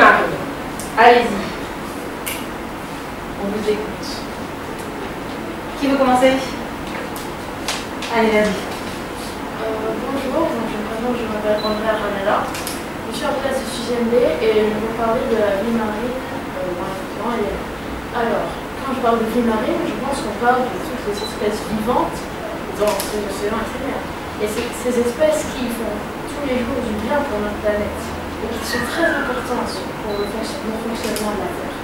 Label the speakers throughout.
Speaker 1: Marie. Allez-y. On vous écoute. Qui veut commencer? Allez, vas-y.
Speaker 2: Bonjour, je m'appelle Andrea Ranella. Je suis en classe de 6e B et je vais vous parler de la vie marine dans les liens. Alors, quand je parle de vie marine, je pense qu'on parle de toutes les espèces vivantes dans l'océan et la mer. Et c'est ces espèces qui font tous les jours du bien pour notre planète et qui sont très importantes pour le fonctionnement de la Terre.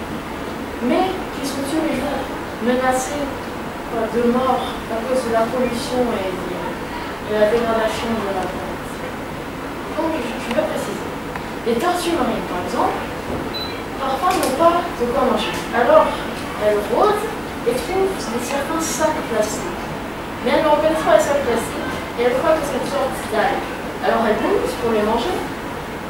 Speaker 2: Mais qui sont tous les jours menacées de mort à cause de la pollution et de la dégradation de la planète. Donc, je vais préciser. Les tortues marines, par exemple, parfois n'ont pas de quoi manger. Alors, elles rôdent et trouvent certains sacs plastiques. Mais elles ne reconnaissent pas les sacs plastiques et elles croient que c'est une sorte d'algue. Alors elles poussent pour les manger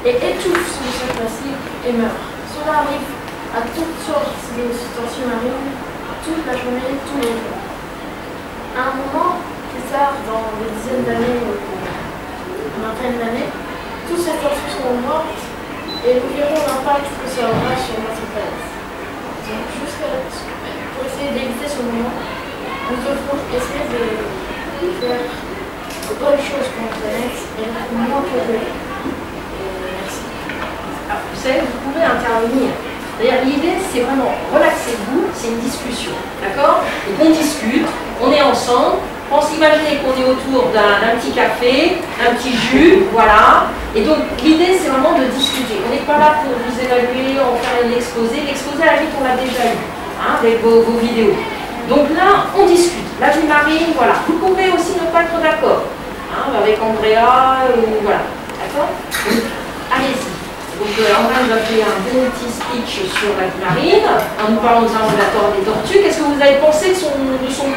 Speaker 2: et étouffent sous le sac plastique et meurent. Cela arrive à toutes sortes de tortues marines, toute la journée, tous les jours. À un moment, plus tard, dans des dizaines d'années ou une vingtaine d'années, toutes ces tortues seront mortes et nous verrons l'impact que ça aura sur notre planète. Donc, pour essayer d'éviter ce moment, nous devrons essayer de faire de bonnes choses pour notre planète et moins polluer. Merci.
Speaker 1: Alors, vous savez, vous pouvez intervenir. C'est-à-dire, l'idée, c'est vraiment relaxez-vous, c'est une discussion, d'accord? Donc, on discute, on est ensemble. Imaginez qu'on est autour d'un petit café, un petit jus, voilà. Et donc, l'idée, c'est vraiment de discuter. On n'est pas là pour vous évaluer, en faire un exposé. L'exposé, à la limite, on l'a déjà eu, hein, avec vos vidéos. Donc là, on discute. La vie marine, voilà. Vous pouvez aussi ne pas être d'accord, hein, avec Andrea, ou voilà. D'accord? Allez-y. Donc, Andrea nous a fait un bon petit speech sur la vie marine, en nous parlant des ambulatoires des tortues. Qu'est-ce que vous avez pensé de son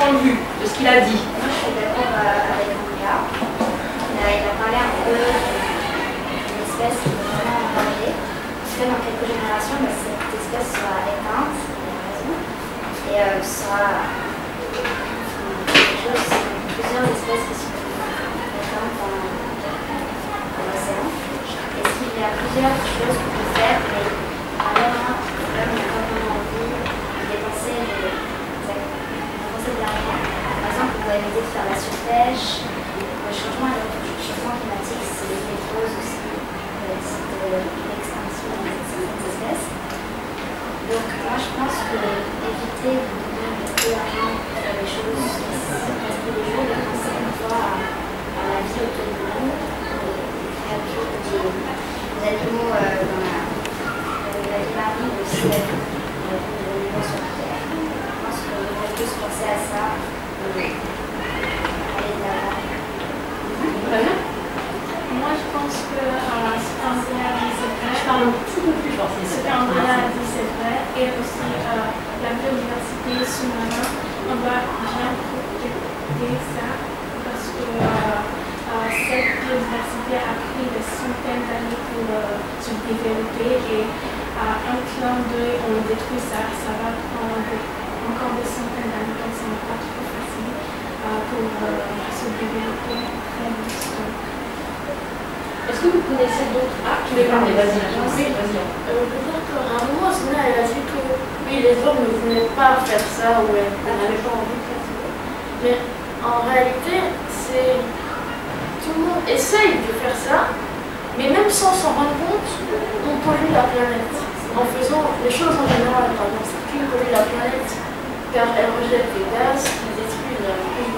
Speaker 1: point de vue, de ce qu'il a dit?
Speaker 3: Moi, je suis d'accord avec Andrea. Il a parlé un peu d'une espèce qui est vraiment en danger. Parce que dans quelques générations, cette espèce sera éteinte, il a raison, et sera plusieurs espèces qui sont éteintes dans l'océan. Il y a plusieurs choses qu'on peut faire, mais malheureusement, on n'a pas vraiment envie de dépenser de l'argent. Par exemple, on doit éviter de faire la surpêche. Le changement climatique, c'est les névroses aussi, l'extinction de certaines espèces. Donc, moi, je pense que éviter de donner beaucoup d'argent pour faire des choses qui se passent tous les jours, de penser une fois à la vie autour de nous, les animaux dans la vie marine, mais aussi la vie des animaux sur la Terre. Je pense qu'on devrait tous penser à ça, aller de l'avant.
Speaker 1: Très bien.
Speaker 4: Moi, je pense que ce qu'Andrea a dit, c'est vrai.
Speaker 1: Je parle un petit peu plus fort.
Speaker 4: Ce qu'Andrea a dit, c'est vrai. Et aussi la biodiversité sous-marine, on doit bien protéger ça parce que cette biodiversité a pris des centaines d'années pour se développer et à un clin d'œil, on détruit ça. Ça va prendre encore des centaines d'années, donc ce n'est pas trop facile pour se développer très vite.
Speaker 1: Est-ce que vous connaissez d'autres? Ah, tu veux parler, vas-y. Oui, vas-y.
Speaker 2: Peut-être qu'à un moment, Sonia, elle a dit que oui, les hommes ne voulaient pas faire ça ou elles n'avaient pas envie de faire ça. Mais en réalité, c'est tout le monde essaye de faire ça, mais même sans s'en rendre compte, on pollue la planète. En faisant les choses en général, par exemple, c'est qui pollue la planète car elle rejette des gaz qui détruisent la vie.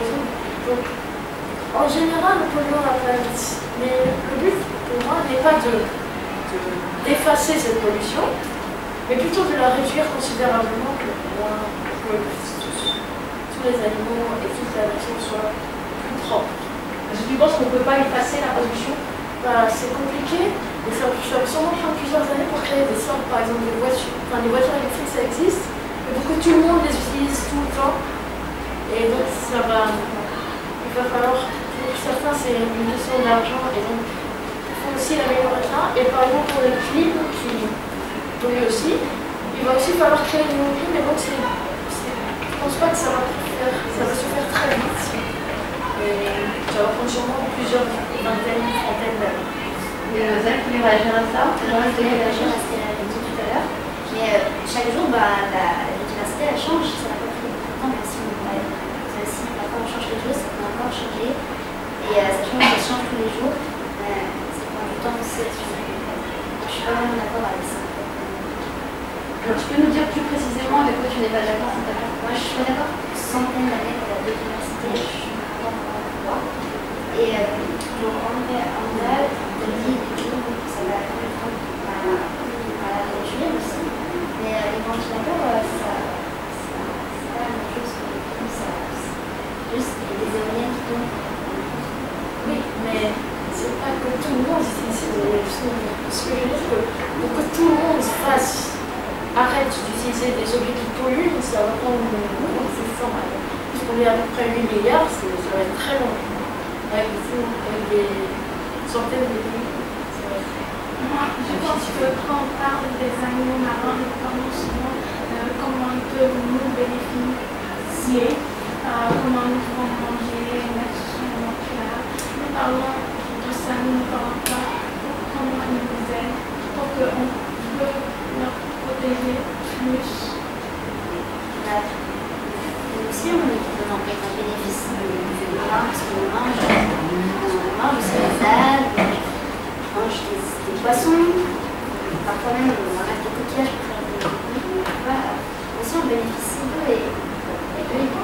Speaker 2: Donc, en général, nous polluons la planète. Mais le but, pour moi, n'est pas d'effacer cette pollution, mais plutôt de la réduire considérablement pour que tous les animaux et toute la nature soient plus propres.
Speaker 1: Est-ce que tu penses qu'on ne peut pas effacer la pollution?
Speaker 2: C'est compliqué, et ça va sûrement prendre plusieurs années pour créer des sortes, par exemple, des voitures. Enfin, les voitures électriques, ça existe, mais pour que tout le monde les utilise tout le temps. Et donc, il va falloir, pour certains, c'est une question d'argent, et donc, il faut aussi l'améliorer ça. Et par exemple, pour le clim, qui pollue aussi, il va aussi falloir créer de nouveaux clim, mais donc, je ne pense pas que ça va se faire très vite. Et ça va prendre sûrement plusieurs vingtaines, trentaines d'années.
Speaker 1: Zach, tu veux réagir à ça?
Speaker 3: Je vais réagir à ce qu'elle a dit. chaque jour, bah, la biodiversité elle change, ça n'a pas pris beaucoup de temps, même si on change quelque chose, ça peut encore changer. Et ça change tous les jours. Ça prend du temps aussi à changer. Je suis pas vraiment d'accord avec ça.
Speaker 5: Alors, tu peux nous dire plus précisément avec quoi tu n'es pas d'accord?
Speaker 3: Moi, je suis pas d'accord pour centaines d'années de la biodiversité, je suis pas d'accord avec toi. Et donc, en vrai, on dit que ça va être à la réduire aussi. Mais les ventilateurs, c'est pas la même chose que les films, juste des éoliennes qui tombent.
Speaker 2: Oui, mais c'est pas que tout le monde, ce que je veux dire, que pour que tout le monde arrête d'utiliser des objets qui polluent, ça va prendre c'est ça. Puisqu'on est à peu près 8 milliards, ça va être très long. Avec des centaines de pays.
Speaker 4: Moi, je pense que quand on parle des animaux marins, nous parlons souvent comment ils peuvent nous bénéficier, comment nous pouvons manger, mettre sur notre plat. Nous parlons de ça, nous ne parlons pas de comment ils nous aident, pour qu'on peut leur protéger plus.
Speaker 3: Aussi, on bénéficie du marin, parce qu'on mange aussi les algues, on mange des poissons, parfois même on ramasse des coquillages pour faire des voilà. Aussi, on bénéficie d'eux et eux, ils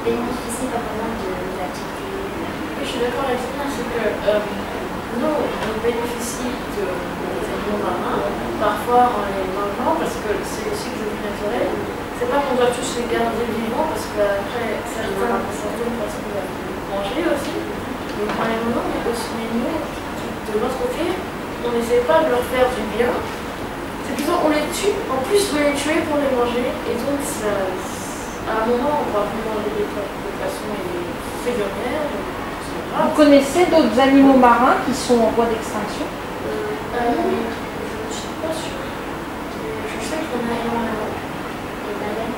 Speaker 3: bénéficient pas vraiment de l'activité.
Speaker 2: Je suis d'accord avec ça, c'est que nous, on bénéficie des animaux marins, parfois en les mangeant, parce que c'est aussi que je vis naturel. C'est pas qu'on doit tous les garder vivants, parce qu'après, certaines personnes doivent manger aussi. Donc, en les mangeant, mais aussi nous, de l'autre côté, on n'essaie pas de leur faire du bien. C'est plutôt, on les tue, en plus de les tuer pour les manger, et donc, à un moment, on va plus manger des poissons et des saisonnières.
Speaker 1: Vous connaissez d'autres animaux marins qui sont en voie d'extinction?
Speaker 2: Je ne suis pas sûre. Je sais qu'on a énormément.
Speaker 3: Les baleines,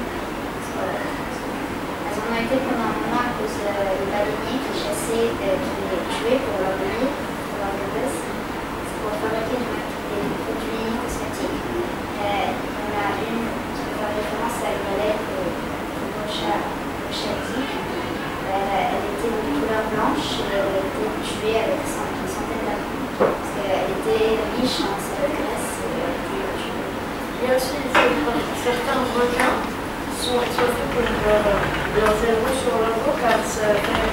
Speaker 3: elles en ont été pendant un moment à cause des baleiniers qui chassaient, qui les tuaient pour leur venir, pour leur noblesse, pour fabriquer des produits cosmétiques. On a une qui fait référence à une baleine de Chadi. Elle était de couleur blanche et elle a été tuée avec une centaine d'animaux. Parce qu'elle était riche en cette graisse et elle a été tuée.
Speaker 2: Il y a aussi certains requins qui sont exploités pour leurs ailerons sur leur dos car ça fait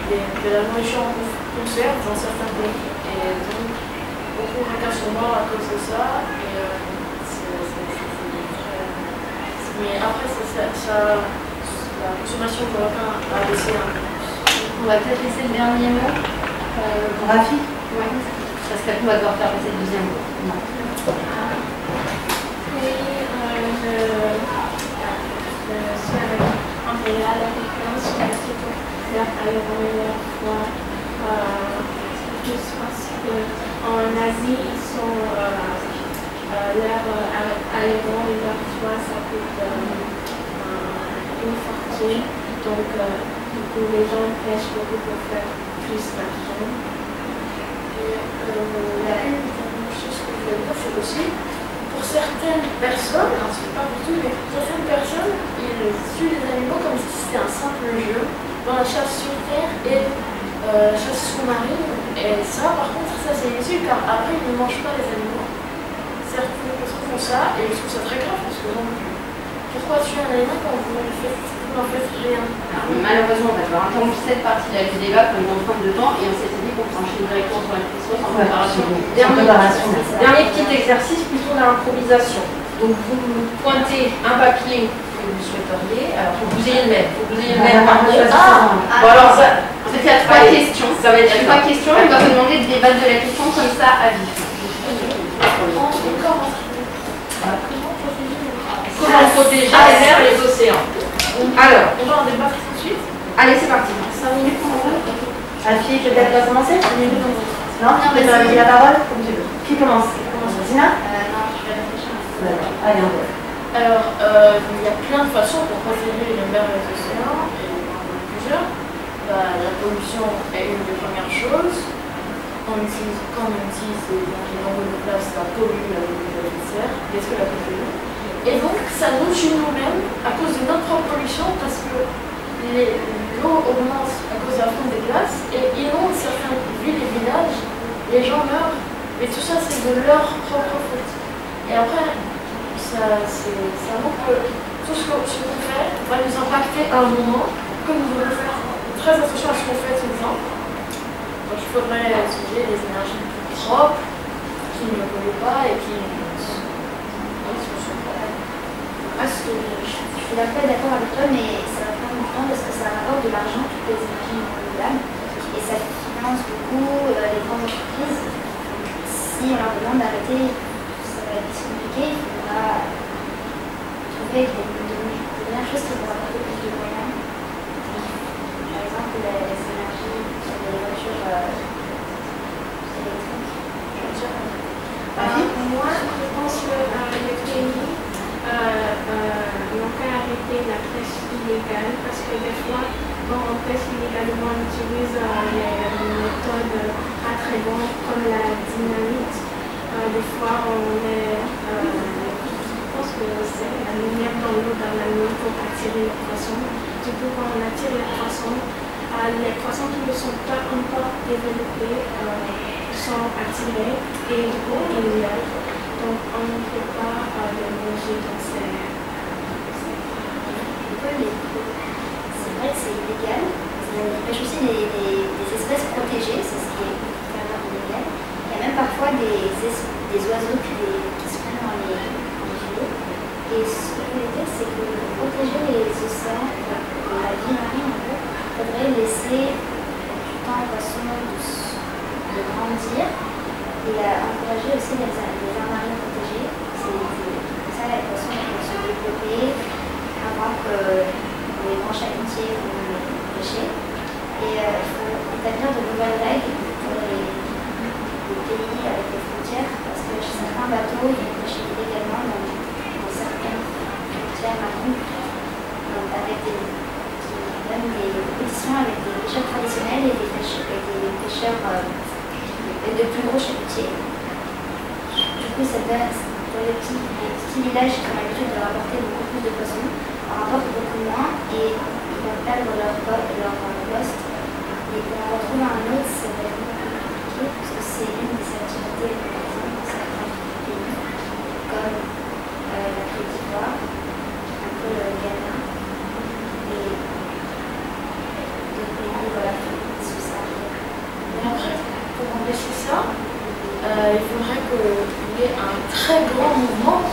Speaker 2: de la nourriture en conserve dans certains pays. Et donc, beaucoup de requins sont morts à cause de ça. Et mais après, la consommation de requins a baissé un peu.
Speaker 5: On va peut-être laisser le dernier mot.
Speaker 1: Graphique.
Speaker 5: Oui. Parce qu'après, on va devoir faire passer le deuxième mot. Non.
Speaker 4: Oui, je suis avec Andrea, la référence sur la phytothérapie à la fois. Je pense qu'en Asie, ils sont leur aéron et leur foie, ça coûte une fortune. Donc, du coup, les gens pêchent beaucoup pour faire plus d'argent.
Speaker 2: Et la dernière chose que je voulais dire, c'est aussi pour certaines personnes, c'est pas pour tout, mais pour certaines personnes, ils tuent les animaux comme si c'était un simple jeu dans la chasse sur terre et la chasse sous-marine. Et ça, par contre, ça c'est inutile car après ils ne mangent pas les animaux. Certaines personnes font ça et je trouve ça très grave parce que donc, pourquoi tuer un animal quand vous n'en faites rien?
Speaker 5: Malheureusement, on va devoir interrompre cette partie-là du débat pour une contrainte de temps et on s'était dit qu'on enchaîne directement sur la question sans préparation.
Speaker 1: Dernier petit exercice plutôt d'improvisation. Donc vous pointez un papier que vous souhaiteriez. Alors faut que vous ayez le même. Faut que vous ayez le même par contre. Bon alors ça.
Speaker 5: En fait, il y a trois questions.
Speaker 1: Ça va être
Speaker 5: trois questions. On va vous demander de débattre de la question comme ça à vif.
Speaker 1: Comment protéger les mers et les océans? Alors,
Speaker 2: on va en débattre tout de suite.
Speaker 5: Allez, c'est parti.
Speaker 3: 5 minutes pour moi.
Speaker 6: Fille, peut-être doit commencer? Non, tu peux me dire la parole comme tu veux. Qui commence? Zina?
Speaker 3: Non, je vais réfléchir.
Speaker 6: Allez, on va.
Speaker 2: Alors, il y a plein de façons pour protéger les mers et les océans, et il y en a plusieurs. La pollution est une des premières choses. Quand on utilise des engrais de place, ça pollue la vie de l'atmosphère. Qu'est-ce que la pollution? Et donc, ça nous tue nous-mêmes à cause de notre propre pollution parce que l'eau augmente à cause de la fonte des glaces et inonde certaines villes et villages. Les gens meurent, mais tout ça, c'est de leur propre faute. Et après, ça montre que tout ce qu'on fait va nous impacter à un moment, que nous devons faire très attention à ce qu'on fait tout le temps. Donc, il faudrait utiliser des énergies plus propres, qui ne polluent pas et qui
Speaker 3: Je suis d'accord avec toi, mais ça va prendre du temps parce que ça rapporte de l'argent, toutes les énergies renouvelables, et ça finance beaucoup les grandes entreprises. Si on leur demande d'arrêter, ça va être compliqué, il faudra trouver des dernières choses qui vont apporter plus de moyens. Par exemple, les énergies sur les voitures électriques.
Speaker 4: Moi, je pense que les pays n'ont qu'à arrêter la pêche illégale parce que des fois, quand on pêche illégalement, on utilise les méthodes pas très bonnes comme la dynamite. Des fois, je pense que c'est la lumière dans l'eau, dans la nuit pour attirer les poissons. Du coup, quand on attire les poissons qui ne sont pas encore développés sont attirés et du coup, ils meurent. Donc, on ne peut pas les manger dans ces...
Speaker 3: C'est vrai que c'est illégal. Il pêche aussi des espèces protégées, c'est ce qui est vraiment illégal. Il y a même parfois des oiseaux qui se prennent dans les filets. Et ce que je voulais dire, c'est que pour protéger les océans, la vie marine, il faudrait laisser du temps aux poissons de grandir et encourager aussi les aires marines protégées. Comme ça, les poissons vont se développer avant que les grands chalutiers vont pêcher. Et il faut établir de nouvelles règles pour les pays avec les frontières, parce que chez certains bateaux, ils vont pêcher illégalement dans certaines frontières marines, avec des compétitions avec des pêcheurs traditionnels et des pêcheurs de plus gros chalutiers. Du coup, ça donne pour les petits villages qui ont l'habitude de rapporter beaucoup plus de poissons, on rapporte beaucoup moins et ils vont perdre leur poste. Et pour en retrouver un autre, ça va être beaucoup plus compliqué parce que c'est une des activités par exemple dans certains pays, comme la Côte d'Ivoire, un peu le Ghana et d'autres pays, voilà, sous-sahariens.
Speaker 2: Mais après, pour empêcher ça, il faudrait qu'il y ait un très grand mouvement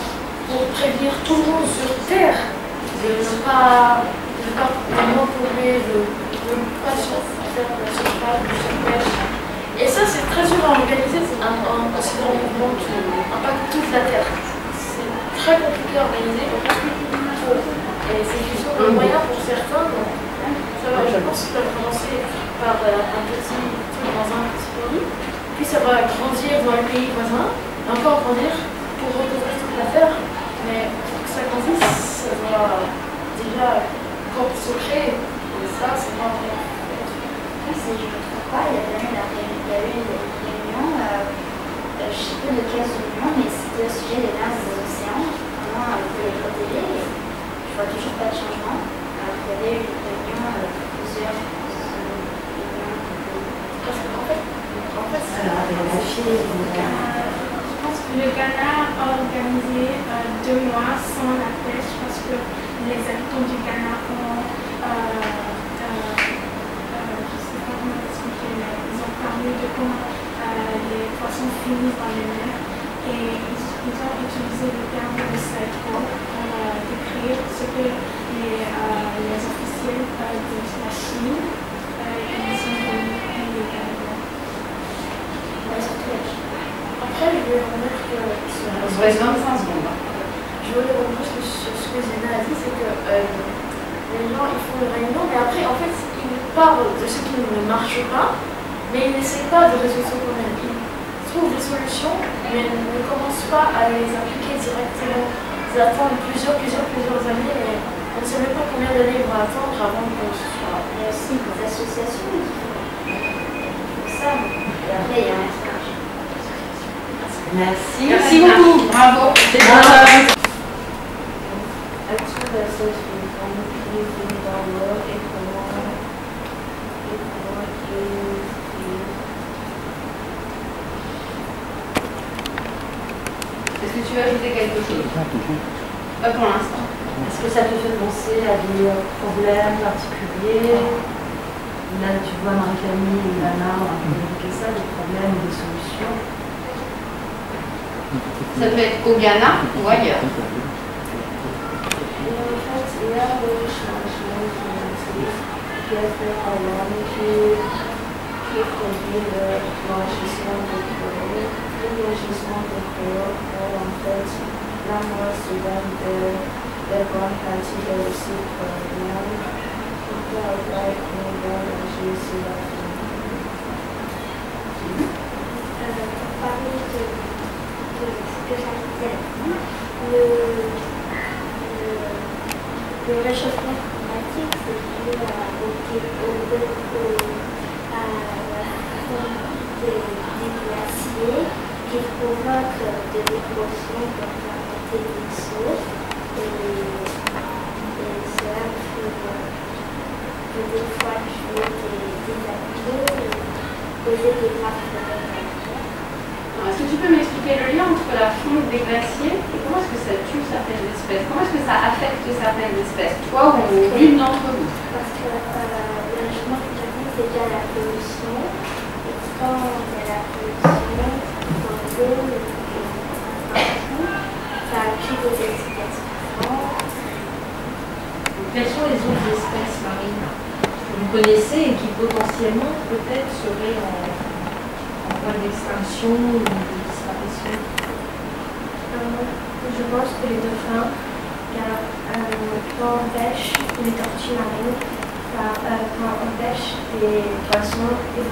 Speaker 2: pour prévenir tout le monde sur Terre de ne pas vraiment polluer, de ne pas faire la surface, de surpêche. Et ça, c'est très dur à organiser, c'est un grand mouvement qui impacte toute la Terre. C'est très compliqué à organiser, et c'est juste un moyen pour certains. Donc, ça va, je pense qu'ils peuvent commencer par un petit truc dans un petit pays. Puis ça va grandir dans les pays voisins, et encore grandir pour recouvrir toute la terre. Mais pour que ça grandisse, ça doit déjà encore se créer. Et ça, c'est pas vraiment.
Speaker 3: Si je ne me trompe pas, il y a eu une réunion, je ne sais plus de quelle réunion, mais c'était au sujet des masses des océans, comment on peut les protéger. Et je vois toujours pas de changement. Alors qu'il y avait eu une réunion avec plusieurs réunions.
Speaker 2: Parce qu'en fait,
Speaker 4: je pense que le Ghana a organisé 2 mois sans la pêche parce que les habitants du Ghana ont, je ne sais pas comment expliquer, mais ils ont parlé de comment les poissons finissent dans les mers et ils ont utilisé le terme de cycle pour décrire ce que les officiels de la Chine ils ont donné illégalement.
Speaker 2: après, je voulais remettre que.
Speaker 5: On se reste 25 secondes.
Speaker 2: Je voulais revenir sur ce que Zena a dit, c'est que les gens ils font une réunion, mais après en fait ils parlent de ce qui ne marche pas, mais ils n'essaient pas de résoudre ce problème. Ils trouvent des solutions, mais ne commencent pas à les appliquer directement. Ils attendent plusieurs années et on ne sait même pas combien d'années ils vont attendre avant que ce soit.
Speaker 3: Il y a aussi des associations qui font ça, et après il y a un message.
Speaker 5: Merci.
Speaker 1: Merci beaucoup.
Speaker 5: Bravo. ajouter quelque chose? Pas pour l'instant.
Speaker 6: Est-ce que ça te fait penser à des problèmes particuliers? Là, tu vois Marie-Camille et Lana ont un peu évoqué ça, des problèmes et des solutions.
Speaker 5: Ça peut être au Ghana ou ailleurs.
Speaker 2: Et en fait, il y a des changements qui ont fait pendant qui produit le blanchissement de chlore. Le blanchissement de chlore est en fait la mort soudaine de bonnes quantités de sucre noir qui peut avoir une bonne agir sur la vie.
Speaker 3: Pour parler de ce que ça disait, le réchauffement climatique, c'est dû à la fonte des glaciers qui provoquent de l'érosion de la montée des eaux et cela peut des fois tuer des animaux et causer des graves problèmes.
Speaker 5: Est-ce que tu peux m'expliquer le lien entre la fonte des glaciers et comment est-ce que ça tue certaines espèces? Comment est-ce que ça affecte certaines espèces? Toi ou l'une d'entre vous?
Speaker 3: Parce que le réchauffement climatique, c'est déjà la pollution. Et quand il y a la pollution dans l'eau, ça tue des espèces différentes.
Speaker 1: Quelles sont les autres espèces marines que vous connaissez et qui potentiellement peut-être seraient en voie d'extinction ou de disparition?
Speaker 2: Je pense que les dauphins, car quand on pêche les tortues marines, quand on pêche des poissons, et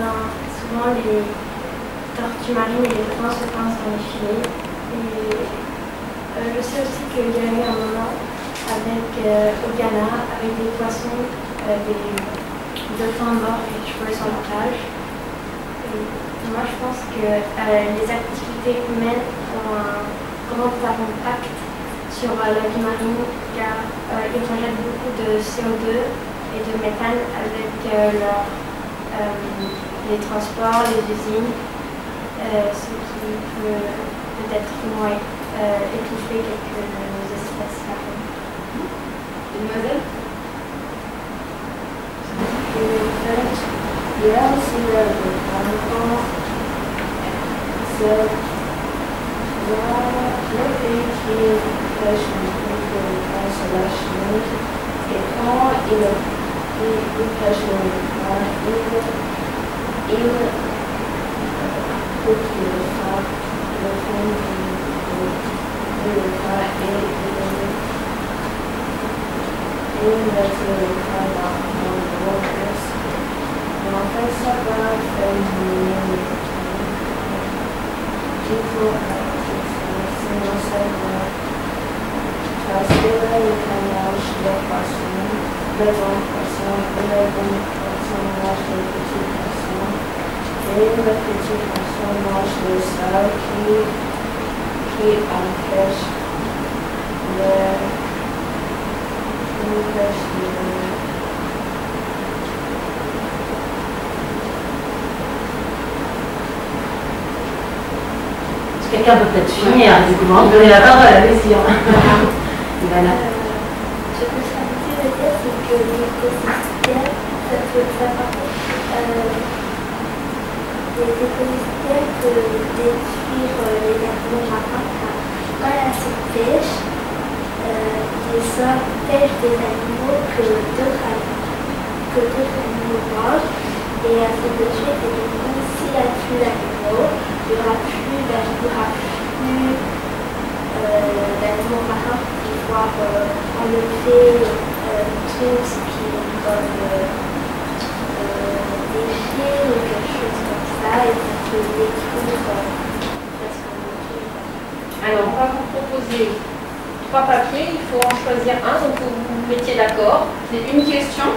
Speaker 2: souvent les tortues marines et les dauphins se coincent dans les filets. Et je sais aussi qu'il y a eu un moment au Ghana avec des poissons, des dauphins morts échoués sur la plage. Et moi je pense que les activités humaines ont un grand impact sur la vie marine car ils rejettent beaucoup de CO2 et de méthane avec les transports, les usines, ce qui peut peut-être étouffer quelques espèces marines.
Speaker 5: Mademoiselle?
Speaker 2: Et en fait, il y a aussi le volcan. Le pays qui pêche le volcan sur la Chine, et quand il pêche le volcan, il coupe le fond du volcan et il met le volcan dans l'eau. Et en fait, ça va faire diminuer le il faut sinon ça va casser le canage des poissons, les grands poissons et les grands poissons mangent les petits poissons et les petits poissons mangent le sable qui empêche
Speaker 6: Quelqu'un peut peut-être finir, du coup, on donner la parole, allez-y. Voilà.
Speaker 3: Ce que ça veut dire, c'est que l'écosystème, les écosystèmes peuvent détruire les animaux marins. Quand il y a cette pêche, les hommes pêchent des animaux que d'autres animaux mangent. Et à ce déchet, et du coup, s'il n'y a plus d'animaux, il n'y aura plus d'animaux marins pour pouvoir enlever tout ce qui est comme déchets ou quelque chose comme ça, et ça peut détruire presque tout.
Speaker 1: Alors, on va vous proposer 3 papiers, il faut en choisir un, donc vous vous mettiez d'accord.
Speaker 5: C'est une question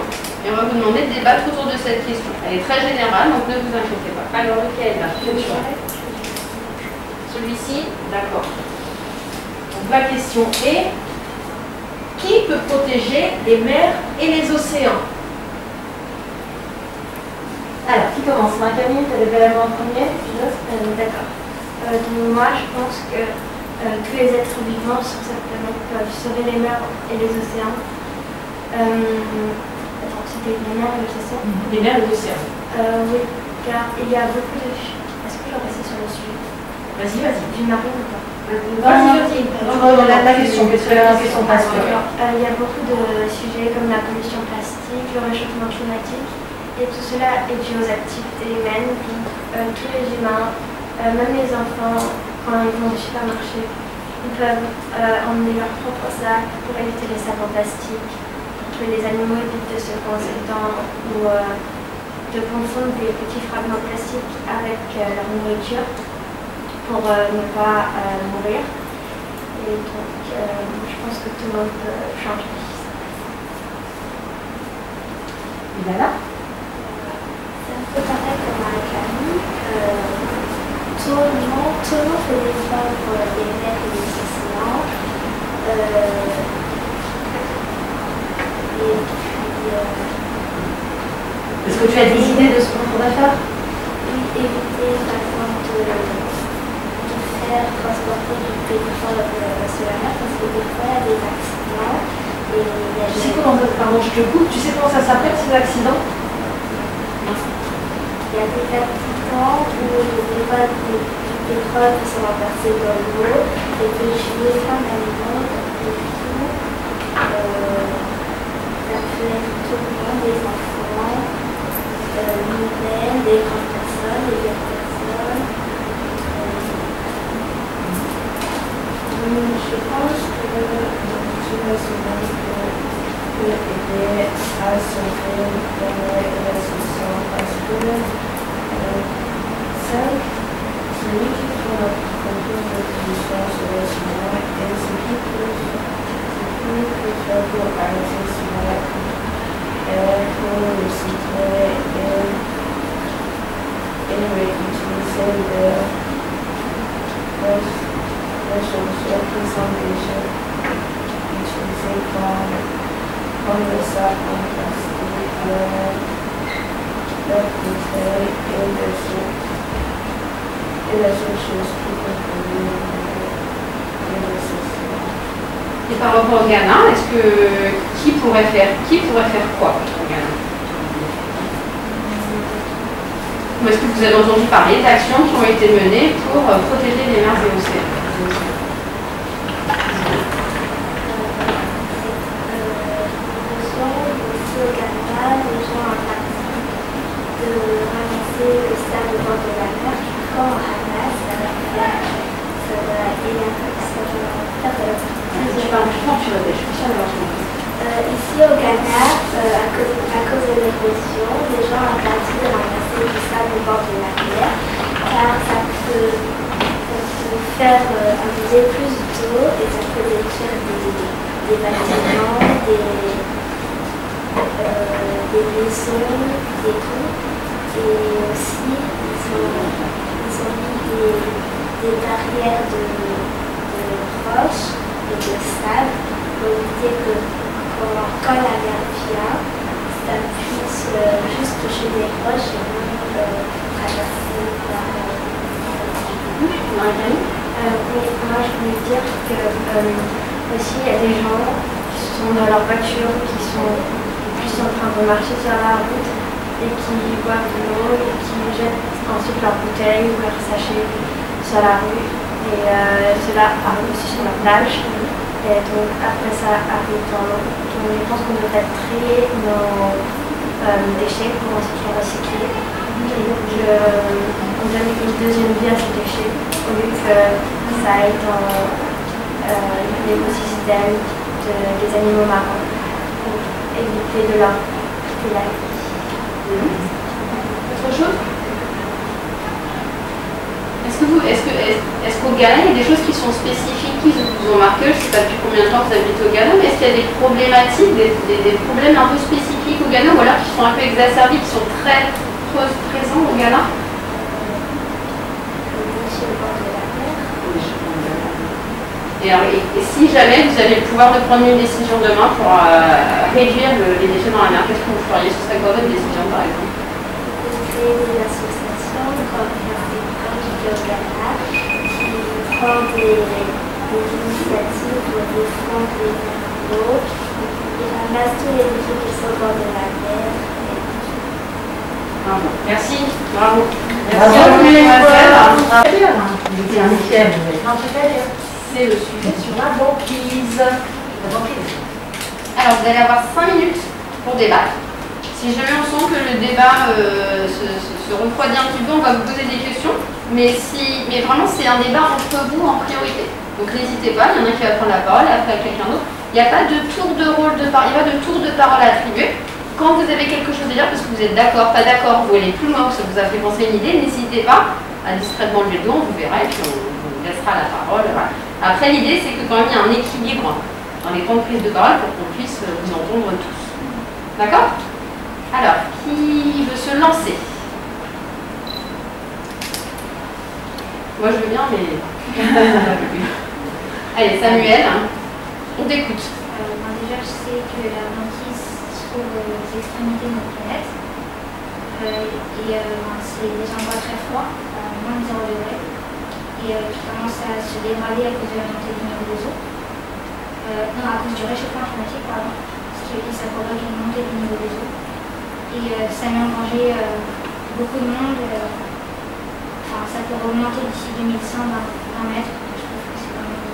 Speaker 5: et on va vous demander de débattre autour de cette question. Elle est très générale, donc ne vous inquiétez pas.
Speaker 1: Alors, lequel là? Celui-ci? D'accord. Donc la question est, qui peut protéger les mers et les océans?
Speaker 6: Alors, qui commence? Marie-Camille, tu avais la main en premier?
Speaker 2: D'accord. Donc moi, je pense que
Speaker 3: tous les êtres vivants sur cette planète peuvent sauver les mers et les océans. Attends, c'était les mers et les océans?
Speaker 1: Les mers et les océans.
Speaker 3: Oui, car il y a beaucoup de... Est-ce que je vais passer sur le sujet?
Speaker 1: Vas-y.
Speaker 3: Du marine ou pas?
Speaker 1: Vas-y. La question, parce que la question passe.
Speaker 3: Il y a beaucoup de sujets comme la pollution plastique, le réchauffement climatique, et tout cela est dû aux activités humaines. Donc, tous les humains, même les enfants, quand ils vont au supermarché, ils peuvent emmener leur propre sac pour éviter les sacs en plastique, pour que les animaux évitent de se coincer dedans ou de confondre des petits fragments plastiques avec leur nourriture pour ne pas mourir. Et donc, je pense que tout le monde peut changer.
Speaker 1: Et voilà.
Speaker 3: C'est un peu pareil comme avec la vie. Tout le monde fait des efforts pour les mers et les océans. Et puis...
Speaker 1: Est-ce que tu as des idées de ce qu'on pourrait faire?
Speaker 3: Oui, éviter par exemple de faire transporter du pétrole sur la mer parce que des fois il y a des accidents et il y a
Speaker 1: Tu sais comment, pardon, je te coupe, tu sais comment ça s'appelle ces accidents?
Speaker 3: Il y a des accidents où des fois du pétrole qui sont renversés dans l'eau et peut tuer plein d'animaux et tout. Ça peut être tout le monde, des enfants, nous-mêmes, des grandes personnes, des jeunes personnes. Je pense que tout le monde peut aider à sauver les océans parce que seul celui qui prend la contrôle de l'histoire sur les océans et ce qui peut faire pour arrêter cela est pour recycler et réutiliser les choses qui sont déjà utilisées comme le sac en plastique, la bouteille et les autres choses qui peuvent polluer les océans.
Speaker 5: Et par rapport au Ghana, est-ce que qui pourrait faire quoi au Ghana? Ou est-ce que vous avez entendu parler d'actions qui ont été menées pour protéger les mers et océans?
Speaker 3: Au Ghana, les gens ont l'habitude de ramasser le sable au bord de la mer. Quand on ramasse, ça va faire ici au Ghana, à cause de l'érosion, les gens ont interdit de ramasser du sable au bord de la mer car ça peut faire abuser plus d'eau et ça peut détruire des bâtiments, des maisons, des tout. Et aussi, ils ont mis des barrières de roches et de sable pour éviter que quand la mer vient, ça puisse juste toucher des roches et non traverser par moi je voulais dire que aussi il y a des gens qui sont dans leur voiture, qui sont en train de marcher sur la route et qui boivent de l'eau et qui jettent ensuite leurs bouteilles ou leurs sachets sur la rue. Et cela arrive aussi sur la plage. Et donc après ça arrive dans l'eau. Donc je pense qu'on devrait trier nos déchets pour ensuite les recycler. Et donc on donne une deuxième vie à ces déchets au lieu que ça aille dans l'écosystème des animaux marins pour éviter de leur couper la vie.
Speaker 5: Autre chose? Est-ce qu'au Ghana, il y a des choses qui sont spécifiques, qui vous ont marqué? Je ne sais pas depuis combien de temps vous habitez au Ghana, mais est-ce qu'il y a des problématiques, des problèmes un peu spécifiques au Ghana, ou alors qui sont un peu exacerbés, qui sont très présents au Ghana? Et si jamais vous avez le pouvoir de prendre une décision demain pour réduire les déchets dans la mer, qu'est-ce que vous feriez? Ce serait quoi votre décision par exemple?
Speaker 3: Créer des associations comme au Ghana qui prend des des initiatives pour défendre les animaux. Il ramasse tous les déchets qui sont au bord de la mer.
Speaker 1: Merci, bravo.
Speaker 6: Bravo,
Speaker 1: Mademoiselle.
Speaker 6: Michel.
Speaker 1: C'est le sujet sur la banquise. La banquise.
Speaker 5: Alors, vous allez avoir 5 minutes pour débattre. Si jamais on sent que le débat se refroidit un petit peu, on va vous poser des questions. Mais vraiment, c'est un débat entre vous en priorité. Donc, n'hésitez pas, il y en a qui va prendre la parole, après quelqu'un d'autre. Il n'y a pas de tour de rôle de parole, il n'y a pas de tour de parole attribué. Quand vous avez quelque chose à dire, parce que vous êtes d'accord, pas d'accord, vous allez plus loin, que ça vous a fait penser une idée, n'hésitez pas à discrètement lever le dos, on vous verra et puis on vous laissera la parole. Voilà. Après, l'idée, c'est que quand même, il y a un équilibre dans les temps de prise de parole pour qu'on puisse vous entendre tous. D'accord? Alors, qui veut se lancer? Moi, je veux bien, mais... Allez, Samuel, on t'écoute.
Speaker 3: Moi, déjà, je sais que la banquise se trouve aux extrémités de notre planète. C'est des endroits très froids, moins de 0 degré, et qui commencent à se dégrader à cause de la montée du niveau des eaux. Non, à cause du réchauffement climatique, pardon, ce qui veut dire que ça provoque une montée du niveau des eaux. Et ça met en danger beaucoup de monde. Enfin, ça peut remonter d'ici 2100 d'un mètre. Je trouve que c'est quand même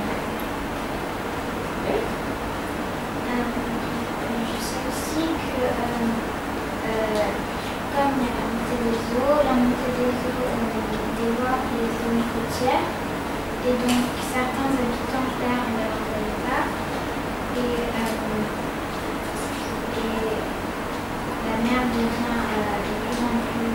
Speaker 3: je sais aussi que comme il y a la montée des eaux dévore les zones côtières. Et donc certains habitants perdent leur habitat. Et la mer devient de plus en plus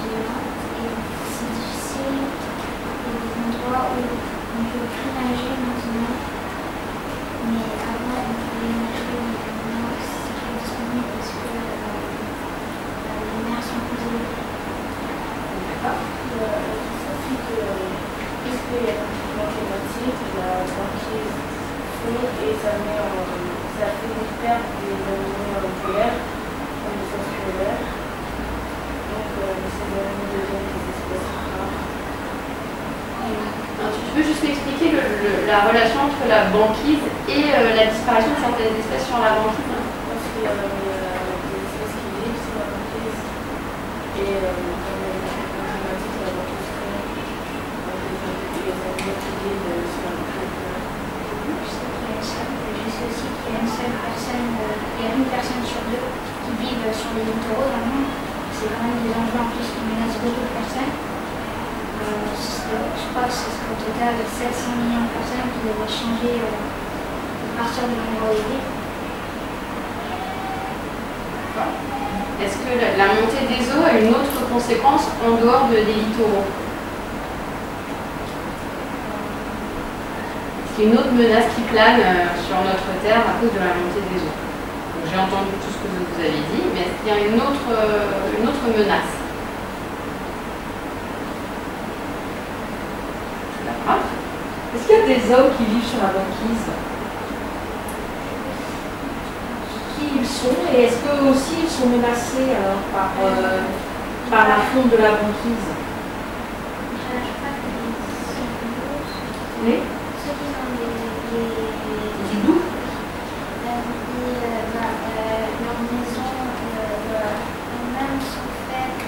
Speaker 3: violente, et c'est difficile. Il y a des endroits où on ne peut plus nager maintenant, mais avant on pouvait nager, mais maintenant c'est plus disponible parce que les mers sont plus élevées.
Speaker 2: Puisqu'il y a un changement climatique, la banquise fond et ça fait des pertes des animaux polaires, comme les ours polaires. Donc ces animaux deviennent des espèces rares.
Speaker 5: Alors, tu peux juste expliquer la relation entre la banquise et la disparition de certaines espèces sur la banquise?
Speaker 2: Parce qu'il y a des espèces qui vivent sur la banquise et comme il y a le changement climatique, la banquise fond.
Speaker 3: Je sais aussi qu'il y a une personne sur deux qui vivent sur les littoraux dans le monde. C'est quand même des enjeux en plus qui menacent beaucoup de personnes. Je crois que ce serait au total 700 millions de personnes qui devraient changer à partir de l'endroit où ils vivent.
Speaker 5: Est-ce que la montée des eaux a une autre conséquence en dehors des littoraux? Une autre menace qui plane sur notre terre à cause de la montée des eaux. J'ai entendu tout ce que vous avez dit, mais est-ce qu'il y a une autre menace?
Speaker 1: Est-ce qu'il y a des hommes qui vivent sur la banquise? Qui ils sont et est-ce qu'eux aussi ils sont menacés alors, par la fonte de la banquise?
Speaker 3: Je crois que
Speaker 1: Oui.
Speaker 3: ceux qui ont
Speaker 1: Les hiboux?
Speaker 3: leur maison même sont faites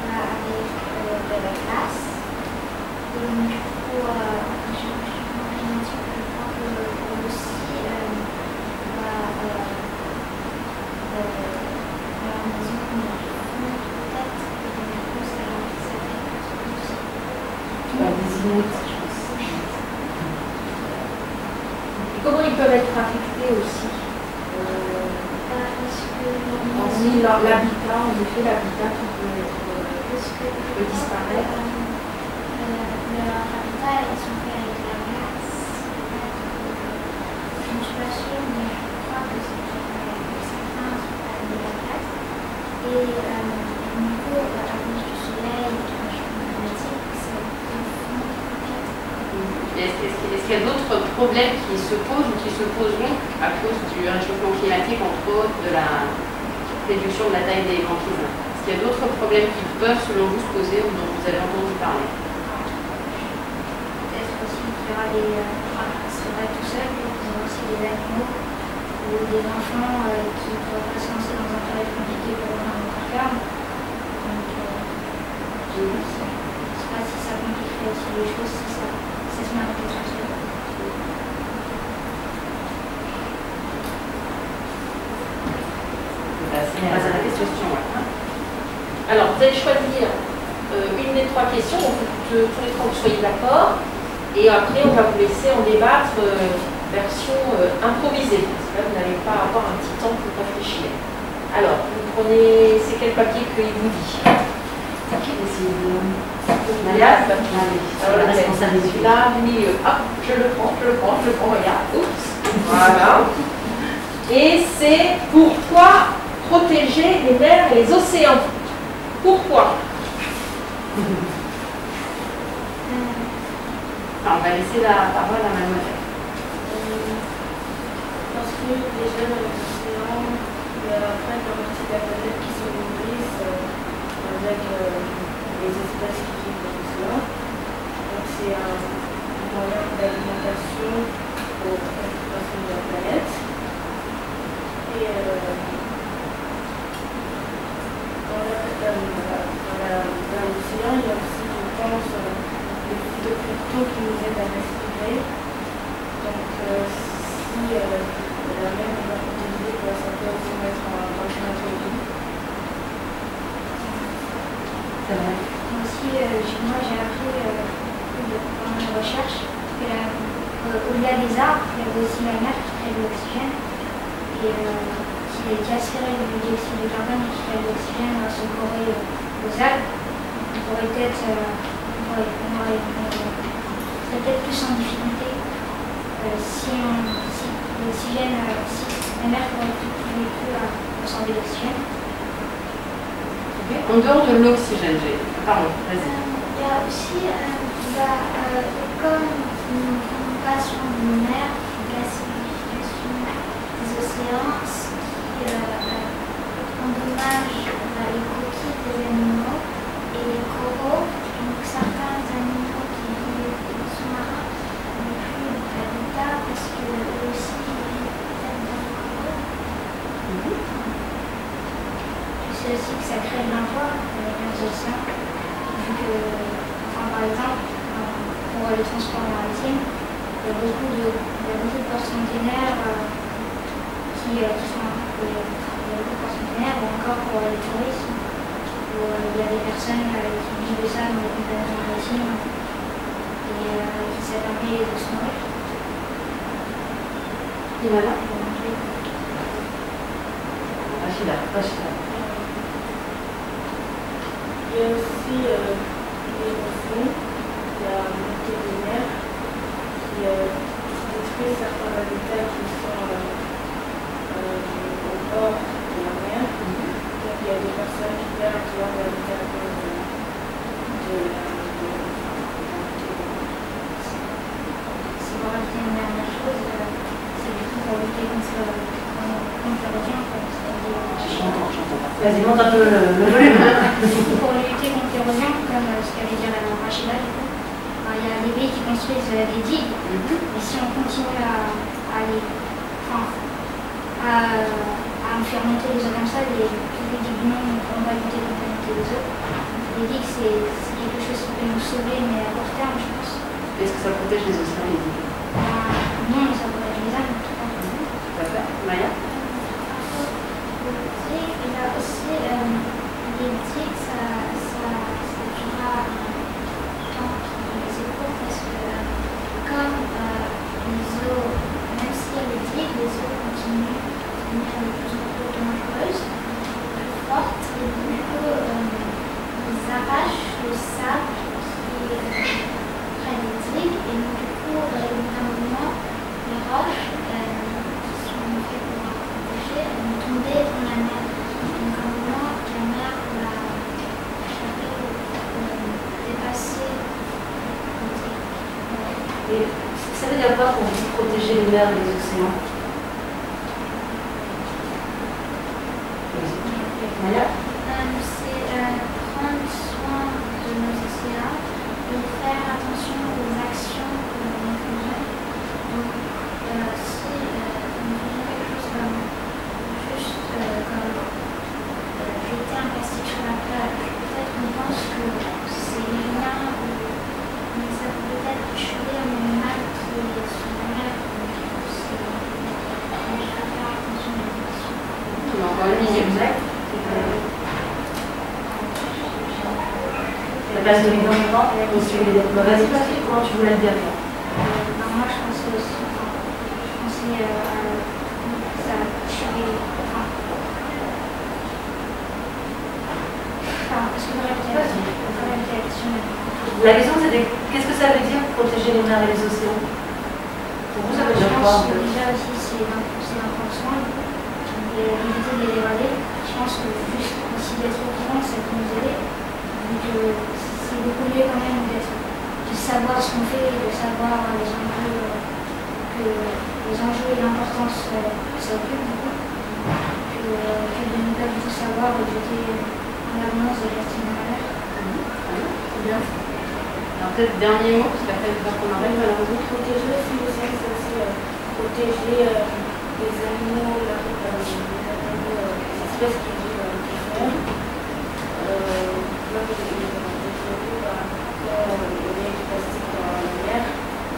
Speaker 3: avec de la glace. Et donc, du coup, je crois que aussi leur maison peut-être, et donc, du coup, ça fait
Speaker 1: Des Inuits. Comment ils peuvent être affectés aussi? Hormis l'habitat, en effet, l'habitat qui peut disparaître.
Speaker 3: Leur habitat, ils sont faits avec la glace. Je ne suis pas sûre, mais je crois que certains sont faits avec de la glace. Et du coup, à cause du soleil et du changement climatique, c'est un fond.
Speaker 5: Est-ce qu'il y a d'autres problèmes qui se posent ou qui se poseront à cause du réchauffement climatique, entre autres de la réduction de la taille des banquises? Est-ce qu'il y a d'autres problèmes qui peuvent, selon vous, se poser ou dont vous avez entendu parler?
Speaker 3: verra c'est vrai tout seul, ils ont aussi des animaux ou des enfants qui ne pourraient pas se lancer dans un travail compliqué pour un cœur. Donc, je ne sais pas si ça compliquerait aussi les choses, si ça se met à côté tout seul.
Speaker 5: On passe à la question.
Speaker 1: Alors, vous allez choisir une des trois questions, donc tous les trois vous soyez d'accord, et après on va vous laisser en débattre version improvisée, parce que là vous n'allez pas avoir un petit temps pour réfléchir. Alors, vous prenez, c'est quel papier qu'il vous dit? Maria, la responsabilité. Là, au milieu. Ah, je le prends, regarde. Oups. Voilà. Et c'est pourquoi protéger les mers et les océans. Pourquoi?
Speaker 5: On va laisser la parole à mademoiselle.
Speaker 2: Parce que déjà dans les océans, il y a plein de parties de la planète qui se nourrissent avec les espèces qui vivent dans l'océan. Donc c'est un moyen d'alimentation pour l'occupation de la planète. Et dans l'océan, il y a aussi, je pense, des phytoplanctons qui nous aident à respirer. Donc, si la mer est pas protégée, ça peut aussi mettre en danger notre vie.
Speaker 3: C'est vrai. Aussi, moi j'ai appris pendant mes recherches que au-delà des arbres, il y avait aussi la mer qui crée de l'oxygène et qui aspire le dioxyde de carbone et qui crée de l'oxygène grâce aux forêts, aux algues. On pourrait peut-être serait peut-être plus en difficulté si l'oxygène, si la mer pourrait plus absorber l'oxygène.
Speaker 5: En dehors de l'oxygène, pardon, vas-y.
Speaker 3: Il y a aussi, comme nous ne prenons pas soin de nos mers, l'acidification des océans, ce qui endommage les coquilles des animaux et les coraux. Donc certains animaux qui vivent dans les sous-marins n'ont plus d'habitat parce que eux aussi vivent peut-être dans les coraux. C'est aussi que ça crée de l'emploi avec les océans, vu que, par exemple, pour les transports maritimes, il y a beaucoup de porte-containers qui sont ou encore pour les touristes, où il y a des personnes qui vivent ça dans les compagnies maritimes et qui s'attendent de se nourrir.
Speaker 5: Et voilà.
Speaker 6: Rachida.
Speaker 2: Il y a aussi l'érosion, la montée des mers qui détruit certains habitats qui sont au bord de la mer. Donc il y a des personnes qui perdent leur habitat à cause de la montée des mers.
Speaker 3: Si vous rajoutez une dernière chose, c'est du coup pour lutter contre l'érosion.
Speaker 6: Vas-y, monte un peu le volume.
Speaker 3: Pour lutter contre l'érosion, comme ce qu'avait dit la Rachida, du coup, il y a des pays qui construisent des digues. Et si on continue à me faire monter les eaux comme ça, les digues du monde ne pourront pas lutter contre la montée des eaux. Les digues, c'est quelque chose qui peut nous sauver, mais à court terme, je pense.
Speaker 5: Est-ce que ça protège les océans, les digues?
Speaker 3: Non, mais ça protège les âmes, en tout cas.
Speaker 5: Tout à fait. Maya?
Speaker 3: Il y a aussi des digues, ça durera un temps qui est court parce que comme les eaux, même s'il y a des digues, les eaux continuent à devenir de plus en plus dangereuses, plus fortes, et du coup ils arrachent le sable qui est près des digues et donc du coup au bout d'un moment les roches qui sont faites pour protéger vont tomber dans la mer. Donc à un moment la mer va dépasser les digues.
Speaker 6: Et ça veut dire quoi pour vous protéger les mers et les océans? Maya?
Speaker 3: C'est prendre soin de nos océans et faire attention aux actions que l'on
Speaker 6: place de l'environnement. Vas-y, Patrick, comment tu voulais le dire?
Speaker 3: Moi, je pense que ça tuer.
Speaker 6: La question c'était qu'est-ce que ça veut dire protéger les mers et les océans? Pour vous, ça veut dire quoi?
Speaker 3: Déjà aussi, c'est important et éviter de les dégrader. Je pense que juste aussi d'être au courant, ça peut nous aider. Donc c'est beaucoup mieux quand même de savoir ce qu'on fait, de savoir les enjeux et l'importance que ça occupe du coup, que de ne pas du tout savoir et jeter en avance des questions dans la mer.
Speaker 5: C'est bien. Alors peut-être dernier mot, parce qu'après on arrête malheureusement.
Speaker 2: Protéger aussi les c'est aussi protéger les animaux, les espèces qui vivent dans les mer. Là, vous avez il y a du plastique dans la mer.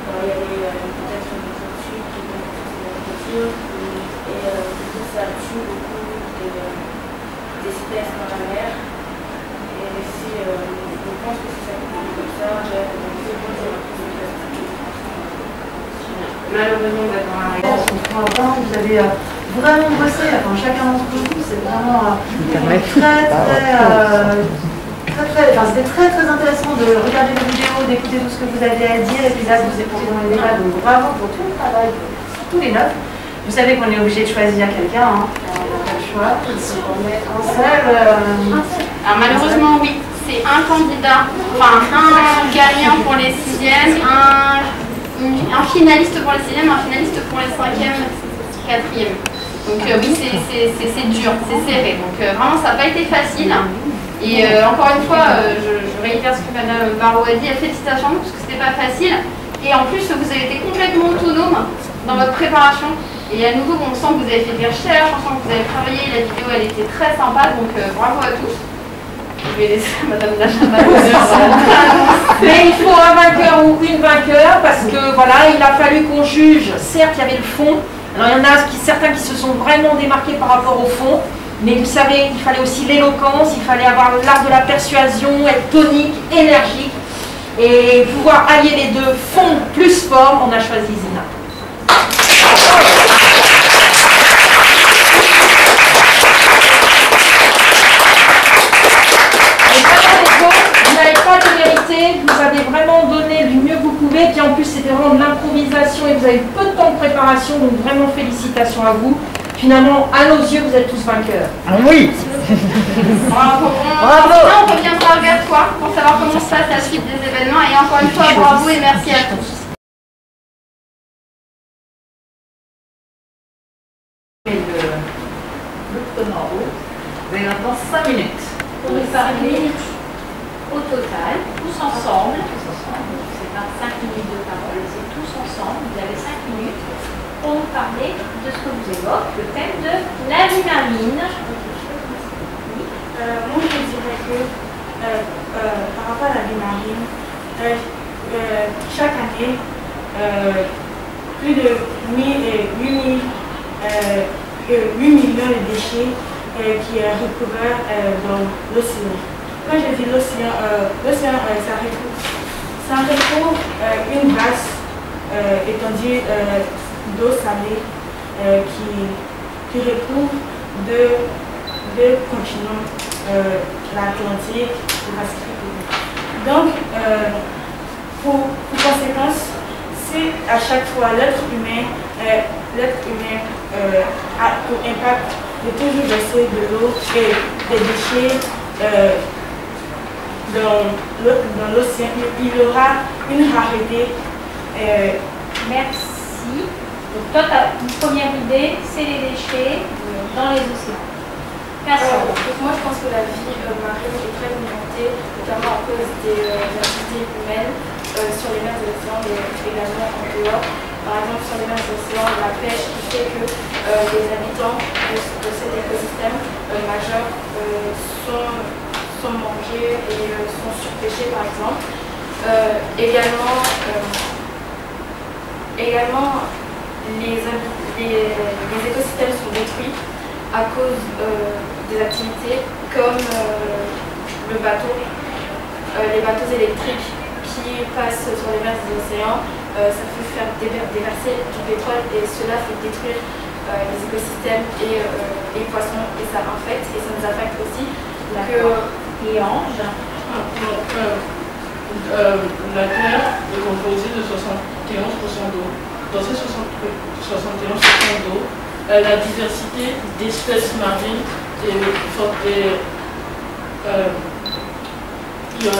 Speaker 2: Il y a peut-être des tortues qui vont dans la nature et du coup ça tue beaucoup d'espèces dans la mer. Et si je pense que c'est ça qui est comme ça,
Speaker 5: Malheureusement, on va dans la réponse.
Speaker 6: Vous avez vraiment bossé, enfin, chacun d'entre vous, c'est vraiment c'était très intéressant de regarder les vidéos, d'écouter tout ce que vous avez à dire, et puis là vous écoutez dans les débats, donc bravo pour tout le travail, tous les 9. Vous savez qu'on est obligé de choisir quelqu'un, hein. On n'a pas le choix, on met un seul.
Speaker 5: Alors malheureusement oui, c'est un candidat, enfin un gagnant pour les 6e, un finaliste pour les 6e, un finaliste pour les 5e, 4e. Donc oui, c'est dur, c'est serré. Donc vraiment, ça n'a pas été facile. Et encore une fois, je réitère ce que Madame Barraud a dit, félicitations, parce que c'était pas facile. Et en plus, vous avez été complètement autonome dans votre préparation. Et à nouveau, on sent que vous avez fait des recherches, on sent que vous avez travaillé, la vidéo elle était très sympa, donc bravo à tous. Je vais laisser Madame Nachaman.
Speaker 1: Mais il faut un vainqueur ou une vainqueur parce que voilà, il a fallu qu'on juge. Certes, il y avait le fond. Alors il y en a certains qui se sont vraiment démarqués par rapport au fond. Mais vous savez, il fallait aussi l'éloquence, il fallait avoir l'art de la persuasion, être tonique, énergique. Et pouvoir allier les deux, fond plus forme, on a choisi Zina. Vous n'avez pas démérité, vous avez vraiment donné du mieux que vous pouvez, puis en plus c'était vraiment de l'improvisation et vous avez eu peu de temps de préparation, donc vraiment félicitations à vous. Finalement, à nos yeux, vous êtes tous vainqueurs.
Speaker 7: Ah oui.
Speaker 5: Bravo. On reviendra vers toi pour savoir comment se passe la suite des événements et encore une fois, bravo et merci à tous.
Speaker 7: Vous avez maintenant 5 minutes.
Speaker 8: Pour nous parler au total, tous ensemble, c'est pas 5 minutes de parole, c'est tous ensemble, vous avez 5 minutes pour nous parler de ce que vous évoque, le thème de la vie marine.
Speaker 2: Moi, je dirais que par rapport à la vie marine, chaque année, plus de 8 millions de déchets qui est recouvert dans l'océan. Quand je dis l'océan, ça recouvre une vaste étendue d'eau salée qui recouvre deux continents, l'Atlantique et l'Pacifique. Donc, pour conséquence, c'est à chaque fois l'être humain a pour impact de toujours verser de l'eau et des déchets dans l'océan, il y aura une rareté.
Speaker 8: Merci. Donc toi, une première idée, c'est les déchets dans les océans.
Speaker 2: Moi, je pense que la vie marine est très limitée, notamment à cause des activités humaines sur les mers de l'océan, mais également en dehors. Par exemple, sur les mers de l'océan, la pêche qui fait que les habitants de cet écosystème majeur sont mangés et sont surpêchés, par exemple. Également, les écosystèmes sont détruits à cause des activités comme le bateau les bateaux électriques qui passent sur les mers des océans, ça peut faire déverser du pétrole et cela fait détruire les écosystèmes et les poissons et ça infecte et ça nous affecte aussi.
Speaker 8: Et Ange?
Speaker 9: La Terre est composée de 71% d'eau. Dans ces 71% d'eau, la diversité d'espèces marines est forte et il y en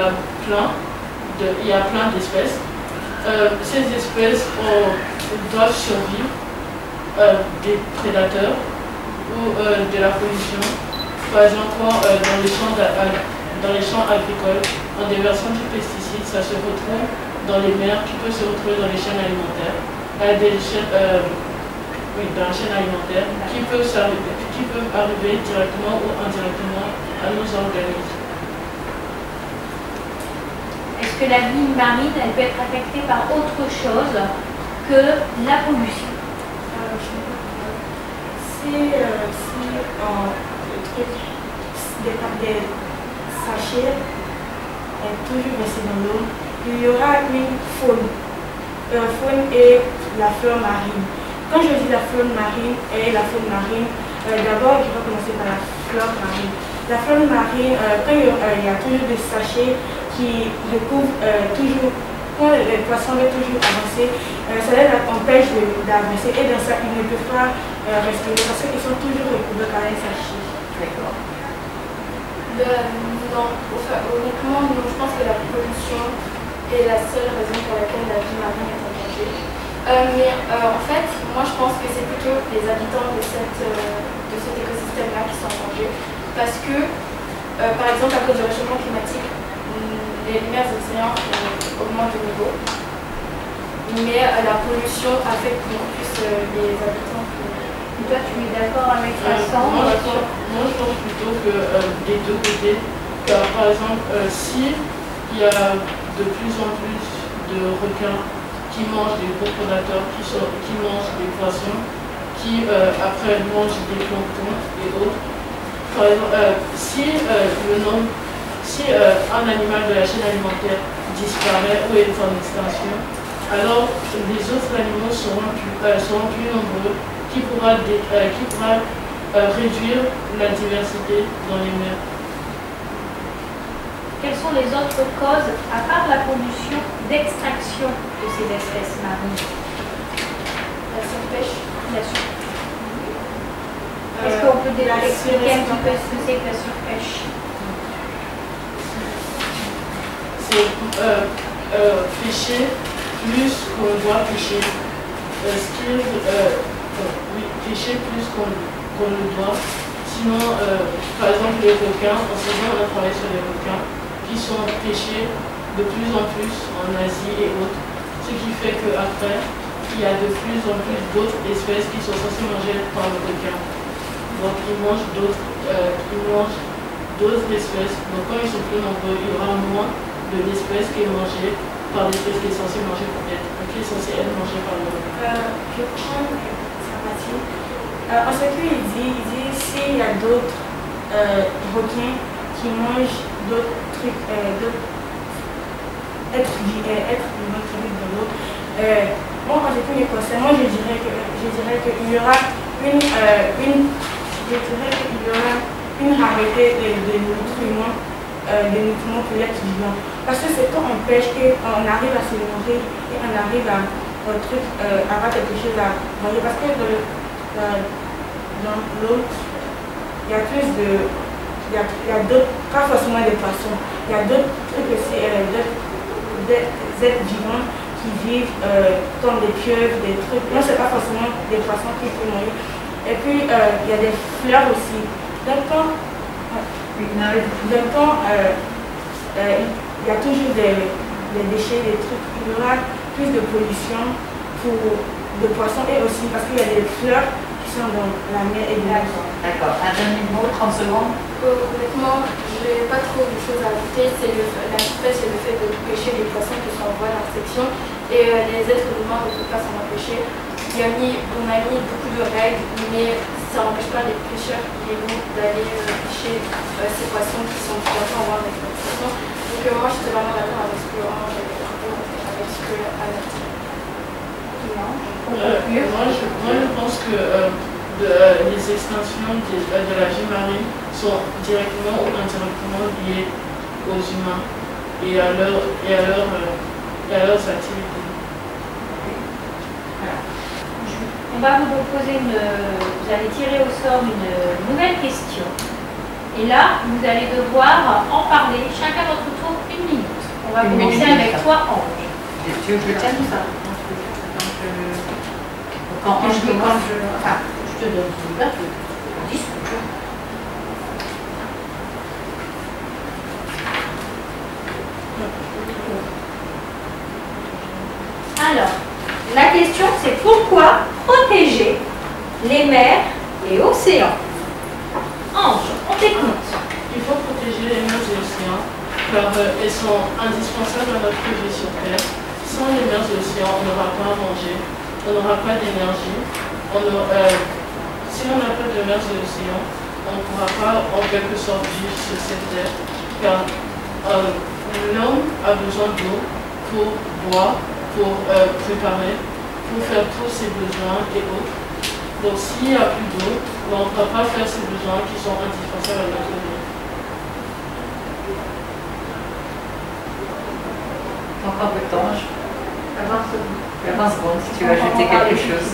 Speaker 9: a plein. Il y a plein d'espèces. Ces espèces doivent survivre des prédateurs ou de la pollution. Par exemple, dans les champs agricoles, en déversant du pesticide, ça se retrouve dans les mers, qui peut se retrouver dans les chaînes alimentaires, dans la chaîne alimentaire, qui peuvent arriver directement ou indirectement à nos organismes.
Speaker 8: Est-ce que la vie marine, elle peut être affectée par autre chose que la pollution?
Speaker 10: Si des sachets est toujours versé dans l'eau, il y aura une faune. Faune et la flore marine. Quand je dis la flore marine et la faune marine, d'abord je vais commencer par la flore marine. La flore marine, quand il y a toujours des sachets qui recouvrent toujours, quand les poissons veulent toujours avancer, ça les empêche d'avancer et dans ça ils ne peuvent pas respirer parce qu'ils sont toujours recouverts par un sachet.
Speaker 8: D'accord.
Speaker 2: Non, honnêtement, non, je pense que la pollution est la seule raison pour laquelle la vie marine est en danger. En fait, moi je pense que c'est plutôt les habitants de cet écosystème-là qui sont en danger. Parce que, par exemple, à cause du réchauffement climatique, les mers et océans augmentent de niveau. Mais la pollution affecte beaucoup plus les habitants.
Speaker 8: Toi, tu es d'accord avec ça?
Speaker 9: Moi, je pense plutôt que des deux côtés. Car, par exemple, si il y a de plus en plus de requins qui mangent des gros prédateurs, qui mangent des poissons, qui après mangent des planctons et autres. Par exemple, si un animal de la chaîne alimentaire disparaît ou est en extinction, alors les autres animaux seront plus nombreux, qui pourra réduire la diversité dans les mers.
Speaker 8: Quelles sont les autres causes, à part la pollution, d'extraction de ces espèces marines?
Speaker 2: La surpêche.
Speaker 8: La surpêche. Est-ce qu'on peut expliquer un petit peu ce que c'est que la surpêche?
Speaker 9: C'est pêcher plus qu'on doit pêcher. Pêcher plus qu'on le doit. Sinon, par exemple, les requins, en ce moment on a travaillé sur les requins qui sont pêchés de plus en plus en Asie et autres. Ce qui fait qu'après, il y a de plus en plus d'autres espèces qui sont censées manger par le requin. Donc ils mangent d'autres espèces. Donc quand ils sont plus nombreux, il y aura moins de l'espèce qui est mangée par l'espèce qui est censée manger peut-être, qui est censée être mangée par le requin.
Speaker 10: Je prends sympathie. En ce qu'il dit s'il y a d'autres requins qui mangent d'autres trucs, d'autres êtres vivants dans l'eau. Moi, en ce qui me concerne, moi je dirais qu'il y aura une rareté de nutriments pour l'être vivant. Parce que c'est quand on pêche qu'on arrive à se nourrir et on arrive à avoir quelque chose à manger. Parce que dans l'eau, il y a plus de... Il y a d'autres, pas forcément des poissons, il y a d'autres trucs aussi, des êtres vivants qui vivent comme des pieuvres, des trucs. Non, c'est pas forcément des poissons qui peuvent mourir. Et puis, il y a des fleurs aussi. Donc, quand il y a toujours des déchets, des trucs, il y aura plus de pollution pour les poissons et aussi parce qu'il y a des fleurs qui sont dans la mer et de la mer.
Speaker 7: D'accord. Un dernier mot, 30 secondes.
Speaker 2: Honnêtement, je n'ai pas trop de choses à ajouter. La surpêche, c'est le fait de pêcher les poissons qui sont en voie d'extinction et les êtres humains ne peuvent pas s'en empêcher. on a mis beaucoup de règles, mais ça n'empêche pas les pêcheurs illégaux d'aller pêcher ces poissons qui sont bientôt en voie d'exploitation. Donc moi j'étais vraiment d'accord avec ce que avec ce que Anna dit.
Speaker 9: Moi je pense que les extinctions de la vie marine sont directement ou indirectement liées aux humains et à leurs activités.
Speaker 8: Voilà. On va vous proposer vous allez tirer au sort une nouvelle question. Et là, vous allez devoir en parler, chacun à votre tour, 1 minute. On va commencer avec toi, Ange.
Speaker 6: Tu veux que je tienne ou ça? Quand je te donne tout là, tu discutes.
Speaker 8: Alors, la question c'est pourquoi protéger les mers et océans? Ange, on t'écoute.
Speaker 9: Il faut protéger les mers et les océans car elles sont indispensables à notre vie sur Terre. Sans les mers et les océans, on n'aura pas à manger, on n'aura pas d'énergie. Si on n'a pas de mers et d'océans, on ne pourra pas en quelque sorte vivre sur cette terre, car l'homme a besoin d'eau pour boire, pour préparer, pour faire tous ses besoins et autres. Donc s'il n'y a plus d'eau, on ne pourra pas faire ces besoins qui sont indispensables à notre vie.
Speaker 6: Encore un peu de temps. 20 secondes si tu veux ajouter quelque chose.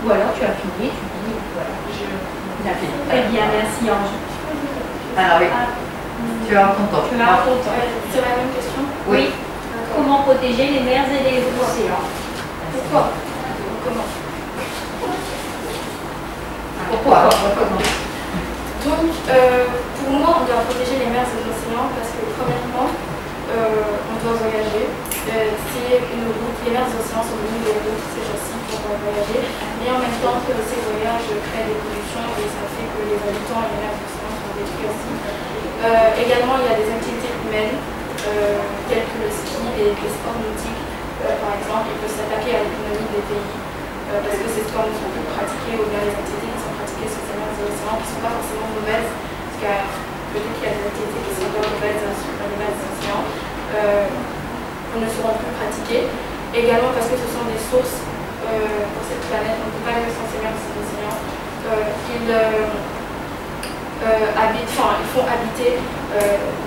Speaker 8: Ou alors tu as fini, tu dis voilà. Tu as fini. Très bien, merci Ange.
Speaker 6: Alors oui, tu as ton temps.
Speaker 2: C'est la même question?
Speaker 8: Oui. Comment protéger les mers et les océans? Pourquoi?
Speaker 2: Comment?
Speaker 6: Pourquoi?
Speaker 2: Donc, pour moi, on doit protéger les mers et les océans parce que, premièrement, on doit voyager. C'est une route, les mers et les océans sont devenus des routes ces jours-ci pour voyager. Mais en même temps que ces voyages créent des pollutions et ça fait que les habitants et les mers et les océans sont détruits aussi. Également, il y a des activités humaines telles que le ski et les sports nautiques. Par exemple, ils peuvent s'attaquer à l'économie des pays parce que ces sports ne sont plus pratiqués ou bien les activités qui sont pratiquées sur ces mers et les océans qui ne sont pas forcément mauvaises parce que peut-être qu'il y a des activités qui sont pas mauvaises sur les mers et les océans. Ne seront plus pratiquées. Également parce que ce sont des sources pour cette planète, on ne peut pas vivre sans ces mers et ces océans. Ils font habiter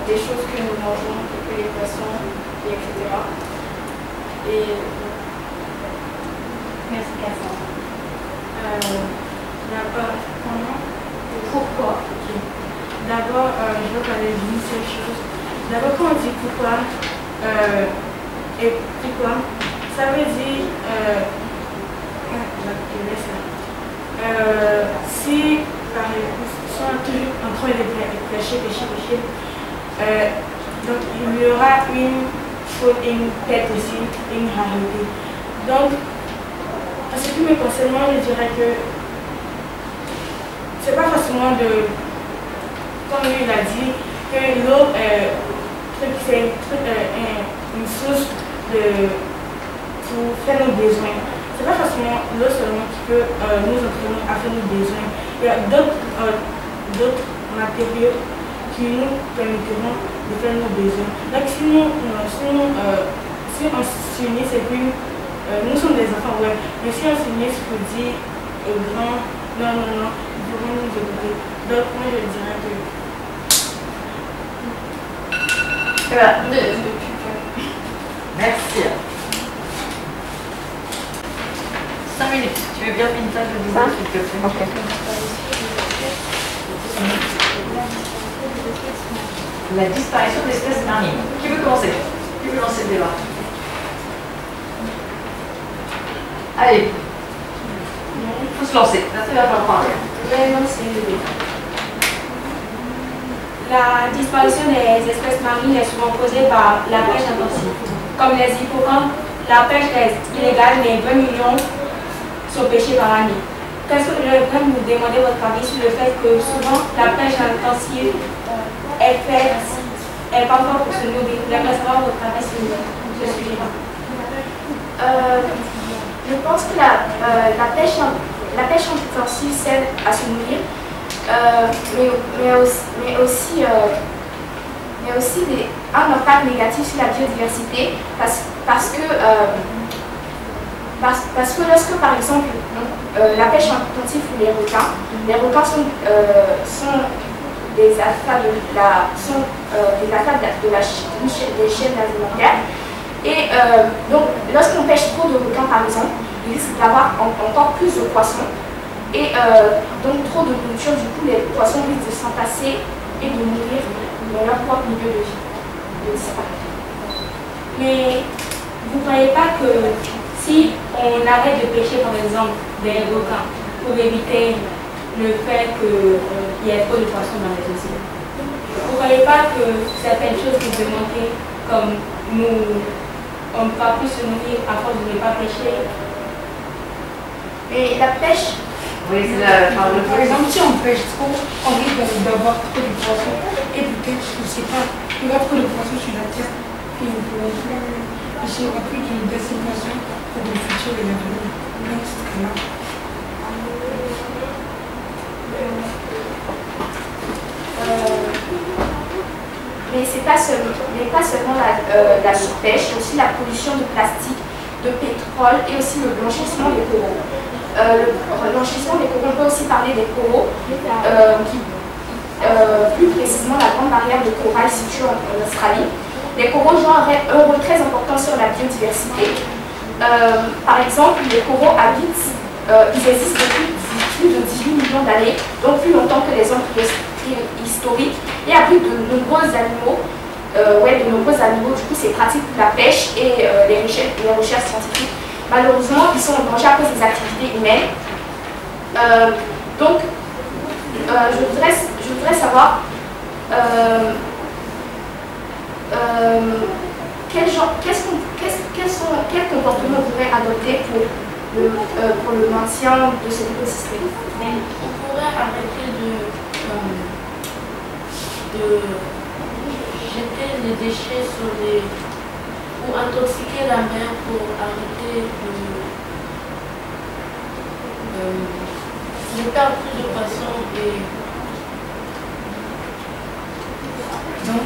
Speaker 2: des choses que nous mangeons, que les poissons, etc. Et
Speaker 8: merci Cassandre.
Speaker 10: Pourquoi? D'abord, je veux parler d'une seule chose. D'abord, quand on dit pourquoi, et pourquoi, ça veut dire si par exemple on est toujours en train de pêcher, donc il y aura une faute et une perte aussi, une rareté. Donc, en ce qui me concerne, moi je dirais que c'est pas forcément de, comme lui il a dit, que l'eau c'est une source pour faire nos besoins. C'est pas forcément l'eau seulement qui peut nous entraîner à faire nos besoins. Il y a d'autres matériaux qui nous permettront de faire nos besoins. Donc si on s'unit, c'est plus... nous sommes des enfants, ouais. Mais si on s'unit pour dire aux grands, non, ils pourront nous écouter. Donc moi je dirais que...
Speaker 6: Voilà. Merci. 5 minutes. Tu veux bien pinter le visage, s'il te plaît? Ok. La disparition d'espèces marines. Qui veut commencer? Qui veut lancer le débat? Allez. Il faut se lancer. Là, tu vas pas parler.
Speaker 3: Je vais lancer le débat. La disparition des espèces marines est souvent causée par la pêche intensive. Comme les hippocampes, la pêche est illégale, mais 20 millions sont pêchés par année. Qu'est-ce que je voudrais vous demander votre avis sur le fait que souvent la pêche intensive est faite, est parfois pour se nourrir. J'aimerais savoir votre avis sur ce sujet-là.
Speaker 2: Je pense que la pêche intensive sert à se nourrir, mais aussi un impact négatif sur la biodiversité parce que lorsque par exemple la pêche intensive ou les requins sont des attaques des chaînes alimentaires. Et donc, lorsqu'on pêche trop de requins, par exemple, il risque d'avoir encore plus de poissons. Et donc, trop de nourriture, du coup, les poissons risquent de s'entasser et de mourir dans leur propre milieu de vie.
Speaker 10: Mais vous ne croyez pas que si on arrête de pêcher, par exemple, des requins pour éviter le fait qu'il y ait trop de poissons dans les océans, vous ne croyez pas que certaines choses risquent de manquer, comme on ne va plus se nourrir à force de ne pas pêcher?
Speaker 2: Et la pêche,
Speaker 6: oui,
Speaker 10: par exemple, si on pêche trop, on risque d'avoir trop de poissons. Et peut-être, je ne sais pas, il y aura trop de poissons sur la terre. Et on ne pourra plus, il n'y aura plus d'une destination pour le futur et l'avenir. Donc, c'est très là.
Speaker 2: mais c'est pas seulement la surpêche, aussi la pollution de plastique, de pétrole et aussi le blanchissement des coraux. Le blanchissement des coraux, on peut aussi parler des coraux, plus précisément la grande barrière de corail située en Australie. Les coraux jouent un rôle très important sur la biodiversité. Par exemple, les coraux habitent, ils existent depuis plus de 18 millions d'années, donc plus longtemps que les hommes préhistoriques. Il y a plus de nombreux animaux. Du coup, c'est pratique pour la pêche et les recherches scientifiques. Malheureusement, ils sont en danger à cause des activités humaines. Je voudrais savoir quel comportement on pourrait adopter pour le maintien de cet écosystème.
Speaker 9: On pourrait arrêter de jeter les déchets ou intoxiquer la mer pour arrêter de perdre plus de poissons.
Speaker 10: Donc,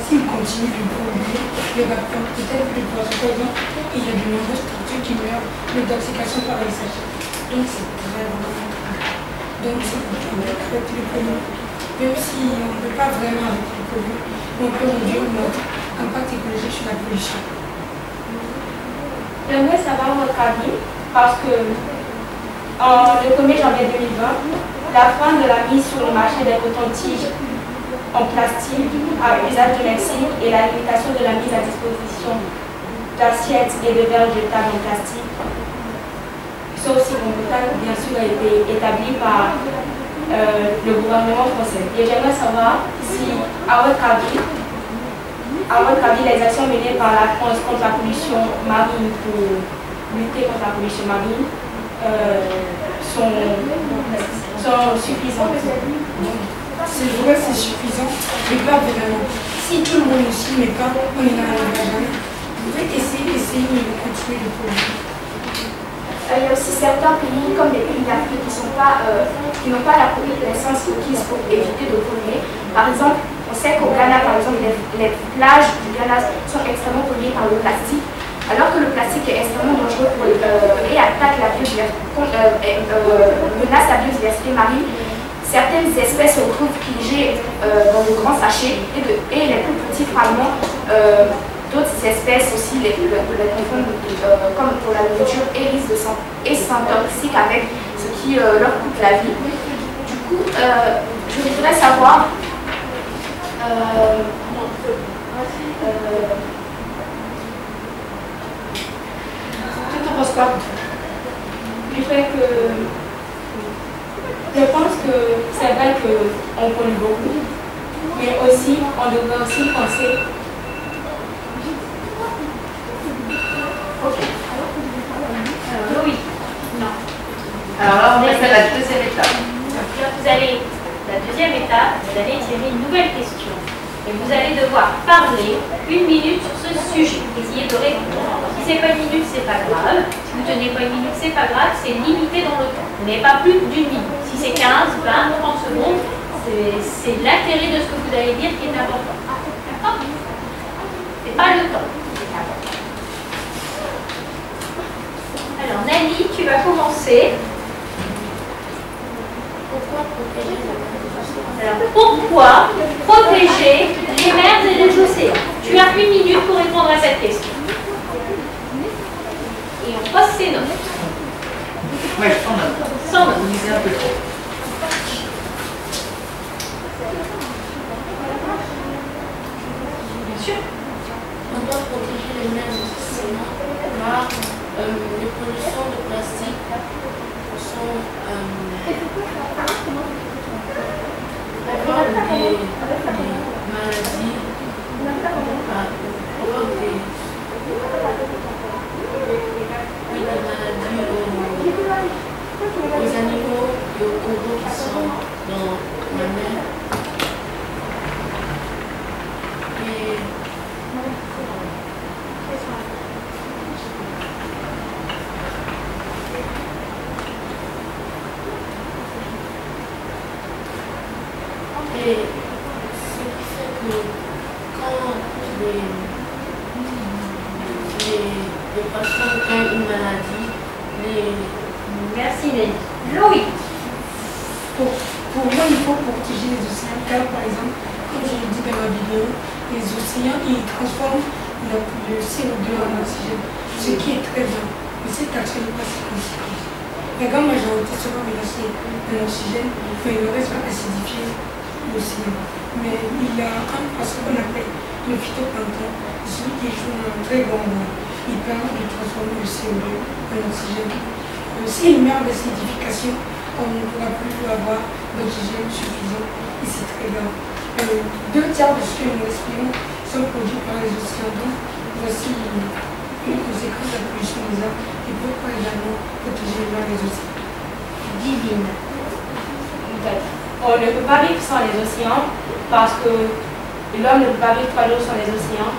Speaker 10: si on continue de polluer, il y aura peut-être plus de poissons. Par exemple, il y a de nombreuses tortues qui meurent d'intoxication par les sachets. Donc, c'est très important. Donc, c'est pour arrêter le polluer. Même si on ne peut pas vraiment arrêter le polluer, on peut réduire notre impact écologique sur la pollution.
Speaker 2: J'aimerais savoir votre avis parce que le 1er janvier 2020, la fin de la mise sur le marché des cotons-tiges en plastique à usage domestique et la limitation de la mise à disposition d'assiettes et de verres jetables en plastique, sauf si le total, bien sûr, a été établi par le gouvernement français. Et j'aimerais savoir si, à votre avis, les actions menées par la France contre la pollution marine pour lutter contre la pollution marine sont suffisantes.
Speaker 10: C'est vrai, c'est suffisant, mais pas vraiment. Si tout le monde ne s'y met pas, on n'y arrivera jamais. Vous pouvez essayer, mais continuer de polluer.
Speaker 2: Il y a aussi certains pays, comme les pays d'Afrique, qui n'ont pas la connaissance requise pour éviter de polluer. Par exemple, on sait qu'au Ghana, par exemple, les plages du Ghana sont extrêmement polluées par le plastique, alors que le plastique est extrêmement dangereux et attaque la biodiversité, menace la biodiversité marine. Certaines espèces se retrouvent piégées dans de grands sachets et les plus petits fragments d'autres espèces aussi les confondent comme pour la nourriture et risquent de s'intoxiquer avec ce qui leur coûte la vie. Du coup, je voudrais savoir tu te penses quoi du fait que je pense que c'est vrai qu'on pollue beaucoup, mais aussi on devrait aussi penser.
Speaker 8: Ok. Oui. Non.
Speaker 6: Alors là, on passe à la deuxième étape.
Speaker 8: La deuxième étape, vous allez tirer une nouvelle question. Et vous allez devoir parler 1 minute sur ce sujet. Essayez de répondre. Si c'est pas 1 minute, c'est pas grave. Si vous ne tenez pas une minute, c'est pas grave, c'est limité dans le temps. Vous n'avez pas plus d'une minute. Si c'est 15, 20, 30 secondes, c'est l'intérêt de ce que vous allez dire qui est important. D'accord? C'est pas le temps qui est important. Alors, Nali, tu vas commencer.
Speaker 2: Pourquoi protéger la mer?
Speaker 8: Alors, pourquoi protéger les mers et les océans? Tu as une minute pour répondre à cette question. Et on passe ses notes.
Speaker 7: Oui, sans note.
Speaker 8: Sans note.
Speaker 7: Vous lisez un peu trop.
Speaker 8: Bien sûr.
Speaker 2: On doit protéger les mers et les océans car les pollutions de plastique sont avoir des maladies, aux animaux et aux coraux qui sont dans la mer. Et ce qui fait que quand les patients ont une maladie,
Speaker 8: Merci Nelly. Louis.
Speaker 11: Pour moi, il faut protéger les océans, car par exemple, comme je l'ai dit dans ma vidéo, les océans, ils transforment le CO2 en oxygène, ce qui est très bien. Mais cette action n'est pas si conséquente. La grande majorité sera menacée de l'oxygène, mais le reste va acidifier l'océan. Mais il y a ce qu'on appelle le phytoplancton, celui qui joue un très grand rôle. Il permet de transformer le CO2 en oxygène. S'il meurt d'acidification, on ne pourra plus avoir d'oxygène suffisant et c'est très grave. 2 tiers de ce que nous respirons sont produits par les océans. Donc, voici une conséquence de la pollution des arbres et pourquoi également protéger les océans.
Speaker 1: Divine. On ne peut pas vivre sans les océans parce que l'homme ne peut pas vivre 3 jours sans les océans.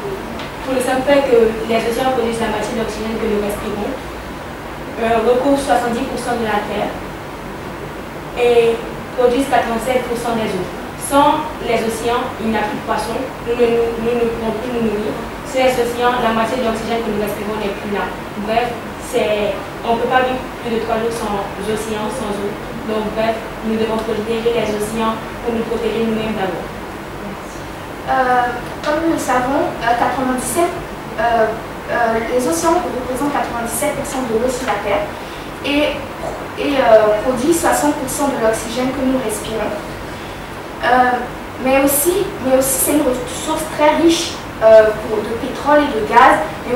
Speaker 1: Pour le simple fait que les océans produisent la moitié de l'oxygène que nous respirons, recouvrent 70% de la Terre et produisent 87% des eaux. Sans les océans, il n'y a plus de poissons, nous ne pouvons plus nous nourrir. Sans les océans, la moitié de l'oxygène que nous respirons n'est plus là. Bref, on ne peut pas vivre plus de 3 jours sans océans, sans eau. Donc bref, nous devons protéger les océans pour nous protéger nous-mêmes d'abord.
Speaker 3: Comme nous le savons, les océans représentent 97% de l'eau sur la Terre et produisent 60% de l'oxygène que nous respirons. Mais aussi c'est une ressource très riche de pétrole et de gaz, mais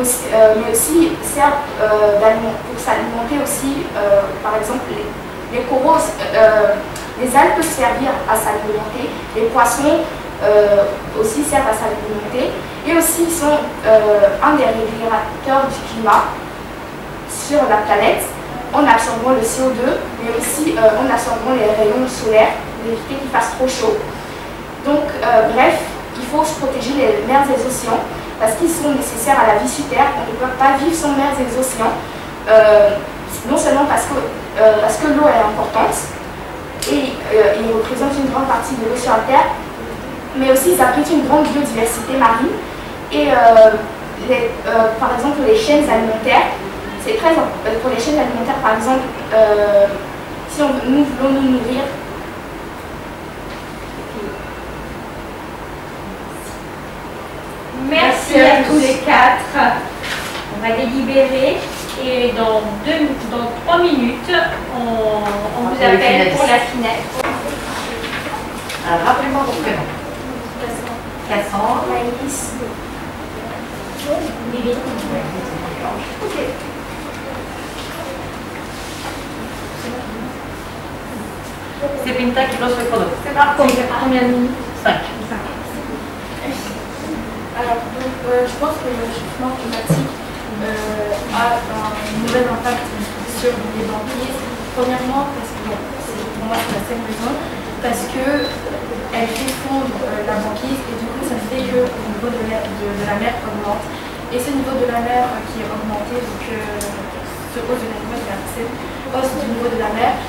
Speaker 3: aussi sert pour s'alimenter aussi, par exemple, les coraux, les algues peuvent servir à s'alimenter, les poissons aussi servent à s'alimenter et aussi sont un des régulateurs du climat sur la planète en absorbant le CO2 mais aussi en absorbant les rayons solaires pour éviter qu'il fasse trop chaud. Donc bref, il faut se protéger les mers et les océans parce qu'ils sont nécessaires à la vie sur Terre. On ne peut pas vivre sans mers et les océans, non seulement parce que l'eau est importante et ils représentent une grande partie de l'eau sur la Terre, mais aussi ils abritent une grande biodiversité marine et par exemple les chaînes alimentaires, c'est très important. Pour les chaînes alimentaires par exemple, si nous voulons nous nourrir,
Speaker 8: merci à tous les 4. On va délibérer et dans 3 minutes, on vous appelle pour la finale.
Speaker 7: Alors, rappelez-moi vos prénoms. Cassandre.
Speaker 3: Maïs,
Speaker 8: Bibi.
Speaker 3: ok.
Speaker 7: C'est Pinta qui lance le chrono.
Speaker 3: C'est parti. Combien de minutes?
Speaker 7: 5.
Speaker 2: Alors, je pense que le réchauffement climatique a un nouvel impact sur les banquises. Premièrement, parce que pour moi c'est la seule raison, parce qu'elle fait fondre la banquise et du coup ça fait que le niveau de la mer augmente. Et ce niveau de la mer qui est augmenté, donc hausse de hausse du niveau de la mer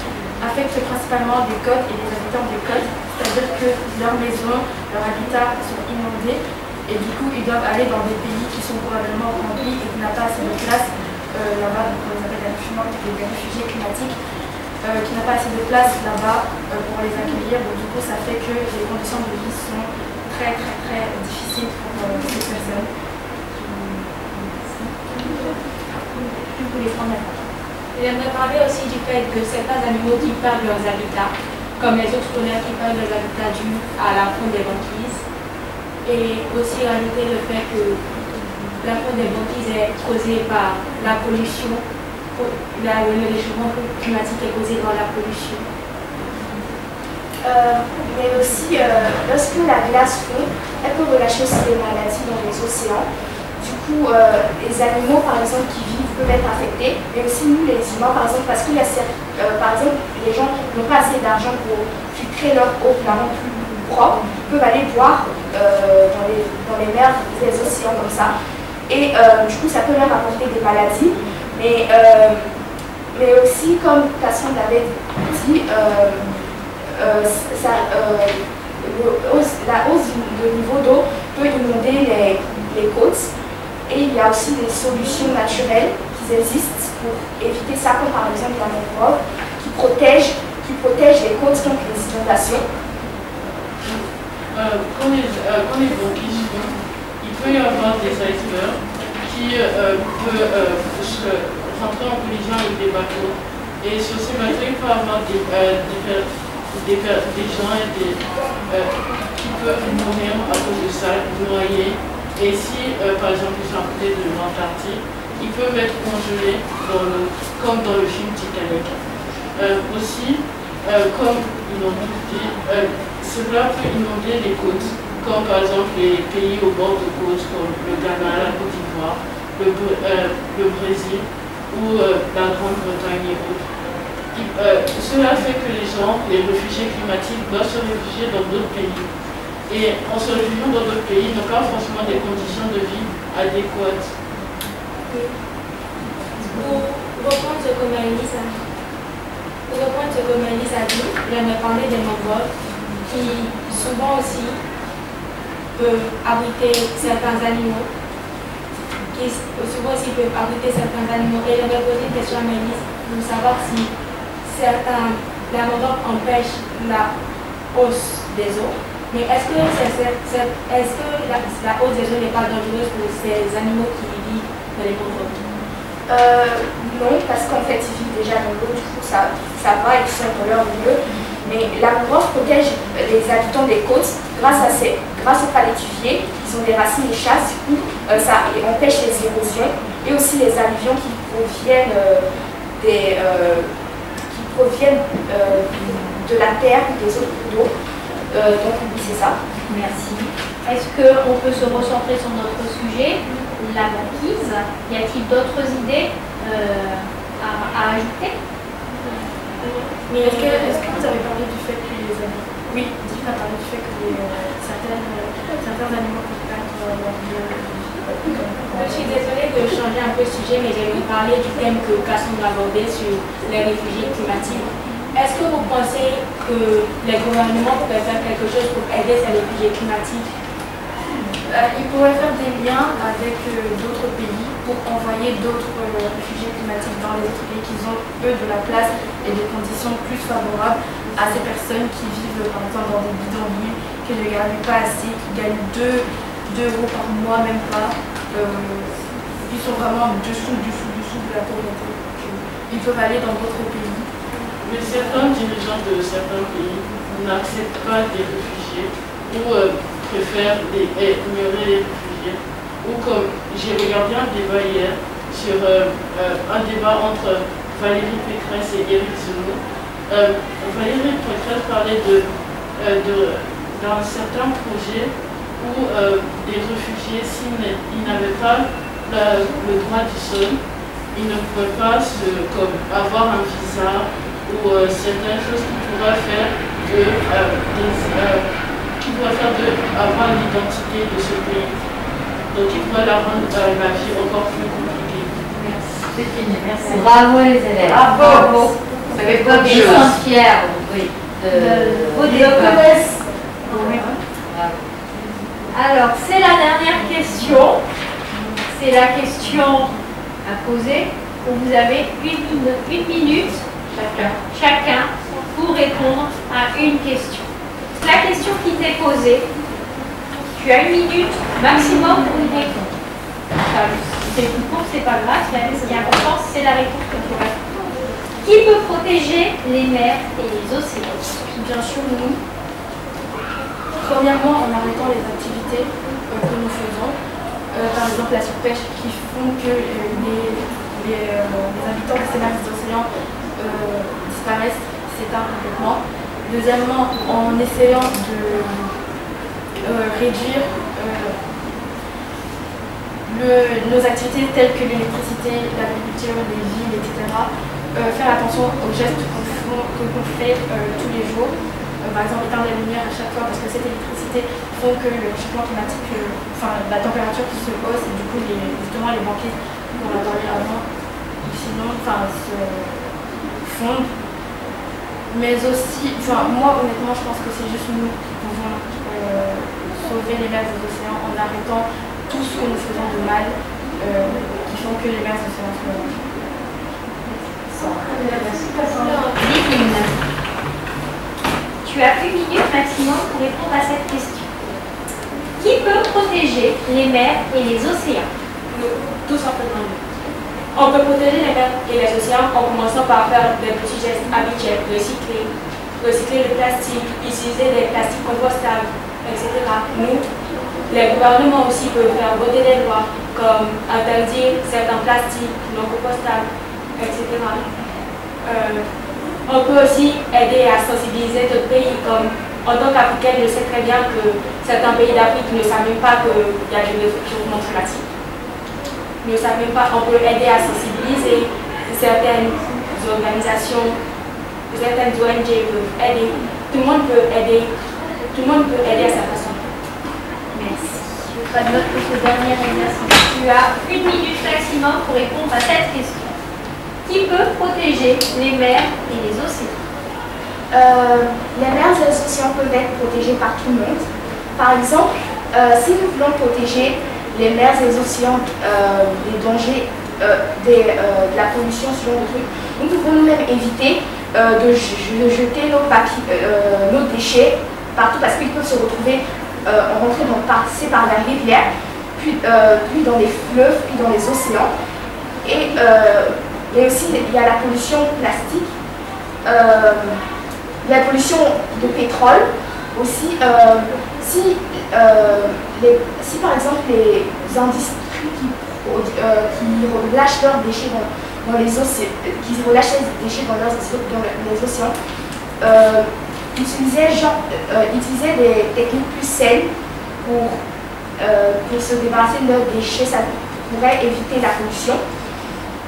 Speaker 2: affecte principalement les côtes et les habitants des côtes, c'est-à-dire que leurs maisons, leurs habitats sont inondés et du coup ils doivent aller dans des pays qui sont probablement remplis et qui n'ont pas assez de place là-bas, donc on les appelle des réfugiés climatiques, qui n'a pas assez de place là-bas pour les accueillir, donc du coup ça fait que les conditions de vie sont très difficiles pour ces personnes.
Speaker 4: J'aimerais parler aussi du fait que certains animaux qui perdent leurs habitats, comme les ours polaires qui perdent leurs habitats dus à la fonte des banquises, et aussi rajouter le fait que la fonte des banquises est causée par la pollution, le réchauffement climatique est causé par la pollution.
Speaker 3: Mais aussi, lorsque la glace fond, elle peut relâcher aussi des maladies dans les océans. Du coup, les animaux, par exemple, qui vivent peuvent être affectés, mais aussi nous, les humains, par exemple, parce qu'il y a par exemple, les gens qui n'ont pas assez d'argent pour filtrer leur eau vraiment plus propre, peuvent aller boire dans les mers, les océans comme ça. Et du coup, ça peut leur apporter des maladies, mais aussi, comme Cassandre l'avait dit, la hausse de niveau d'eau peut inonder les côtes. Et il y a aussi des solutions naturelles qui existent pour éviter ça, comme par exemple la mangrove qui protège les côtes contre les inondations.
Speaker 9: Quand les banquises fondent, il peut y avoir des icebergs qui peuvent rentrer en collision avec des bateaux. Et sur ces bateaux, il peut y avoir des gens qui peuvent mourir à cause de ça, noyer. Et si, par exemple, ils sont à côté de l'Antarctique, ils peuvent être congelés dans l'eau, comme dans le film Titanic. Aussi, comme ils l'ont dit, cela peut inonder les côtes, comme par exemple les pays au bord de côte, comme le Ghana, la Côte d'Ivoire, le Brésil ou la Grande-Bretagne et autres. Cela fait que les gens, les réfugiés climatiques, doivent se réfugier dans d'autres pays. Et en se réfugiant dans d'autres pays, n'ont pas forcément des conditions de vie adéquates.
Speaker 4: Pour reprendre ce que Maëlys a dit, j'aimerais parler des mangroves qui souvent aussi peuvent abriter certains animaux. Et j'aimerais poser une question à Maëlys pour savoir si la mangrove empêche la hausse des eaux. Mais est-ce que la hausse des eaux n'est pas dangereuse pour ces animaux qui vivent dans les mangroves?
Speaker 3: Non, parce qu'en fait, ils vivent déjà dans l'eau, du coup, ça va, ils sont dans leur milieu. Mais la mangrove protège les habitants des côtes grâce aux palétuviers, qui sont des racines et chasses, du coup, ça empêche les érosions et aussi les alluvions qui proviennent de la terre ou des autres d'eau. Donc oui, c'est ça.
Speaker 8: Merci. Est-ce qu'on peut se recentrer sur notre sujet, la banquise? Y a-t-il d'autres idées à ajouter?
Speaker 2: Mais est-ce que vous avez parlé du fait que les animaux... Oui, Div a parlé du fait que certains animaux peuvent perdre leur vie.
Speaker 4: Je suis désolée de changer un peu de sujet, mais j'aimerais parler du thème que Cassandre a abordé sur les réfugiés climatiques. Est-ce que vous pensez que les gouvernements pourraient faire quelque chose pour aider ces réfugiés climatiques?
Speaker 2: Ils pourraient faire des liens avec d'autres pays pour envoyer d'autres réfugiés climatiques dans les autres pays qui ont, eux, de la place et des conditions plus favorables à ces personnes qui vivent, par exemple, dans des bidonvilles, qui ne gagnent pas assez, qui gagnent 2 euros par mois, même pas, qui sont vraiment dessous de la pauvreté. Ils peuvent aller dans d'autres pays.
Speaker 9: Mais certains dirigeants de certains pays n'acceptent pas des réfugiés ou préfèrent ignorer les réfugiés. Ou comme j'ai regardé un débat hier sur un débat entre Valérie Pécresse et Éric Zemmour. Valérie Pécresse parlait d'un certain projet où des réfugiés, s'ils n'avaient pas le droit du sol, ils ne pouvaient pas avoir un visa ou certaines choses qui pourraient faire avoir l'identité de ce pays. Donc il pourrait la rendre la vie encore plus compliquée.
Speaker 8: Merci.
Speaker 7: C'est fini, merci.
Speaker 8: Bravo les élèves.
Speaker 7: Bravo. Vous avez plein de
Speaker 8: Ils
Speaker 7: choses.
Speaker 8: sont fiers, oui, de vos débats. Alors, c'est la dernière question. C'est la question à poser. Vous avez une minute chacun pour répondre à une question. La question qui t'est posée, tu as 1 minute maximum pour y répondre. Enfin, si c'est plus court, c'est pas grave. Ce qui est important, c'est la réponse que tu as. Qui peut protéger les mers et les océans?
Speaker 2: Bien sûr, nous. Premièrement, en arrêtant les activités que nous faisons, par exemple la surpêche, qui font que les habitants de ces mers et des océans disparaissent, s'éteignent complètement. Deuxièmement, en essayant de réduire nos activités telles que l'électricité, l'agriculture, les villes, etc. Faire attention aux gestes qu'on fait tous les jours. Par exemple, éteindre la lumière à chaque fois parce que cette électricité font que le changement climatique, la température qui se hausse et du coup justement les banquises qu'on a parlé avant, sinon se fondent. Mais aussi, moi honnêtement je pense que c'est juste nous qui pouvons sauver les mers et les océans en arrêtant tout ce que nous faisons de mal qui font que les mers et les océans se mélangent.
Speaker 8: Tu as 1 minute maximum pour répondre à cette question. Qui peut protéger les mers et les océans?
Speaker 10: Tout simplement. On peut protéger les mers et les océans en commençant par faire des petits gestes habituels, recycler le plastique, utiliser des plastiques compostables, etc. Nous, les gouvernements aussi peuvent faire voter des lois comme interdire certains plastiques non compostables, etc. On peut aussi aider à sensibiliser d'autres pays, comme en tant qu'Africaine, je sais très bien que certains pays d'Afrique ne savent même pas qu'il y a des réfugiés climatiques. Ne savent même pas, on peut aider à sensibiliser certaines organisations, certaines ONG peuvent aider. Tout le monde peut aider à sa façon.
Speaker 8: Merci. Je pas de note pour ce dernier exercice. Tu as 1 minute maximum pour répondre à cette question. Qui peut protéger les mers et les océans?
Speaker 3: Les mers et les océans peuvent être protégés par tout le monde. Par exemple, si nous voulons protéger les mers et les océans des dangers de la pollution, ce genre de trucs, nous pouvons nous-mêmes éviter de jeter nos déchets partout parce qu'ils peuvent se retrouver passer par la rivière, puis dans les fleuves, puis dans les océans. Et aussi, il y a la pollution plastique, la pollution de pétrole. Aussi, si par exemple les industries qui relâchent leurs déchets dans les océans, utiliser des techniques plus saines pour se débarrasser de leurs déchets, ça pourrait éviter la pollution.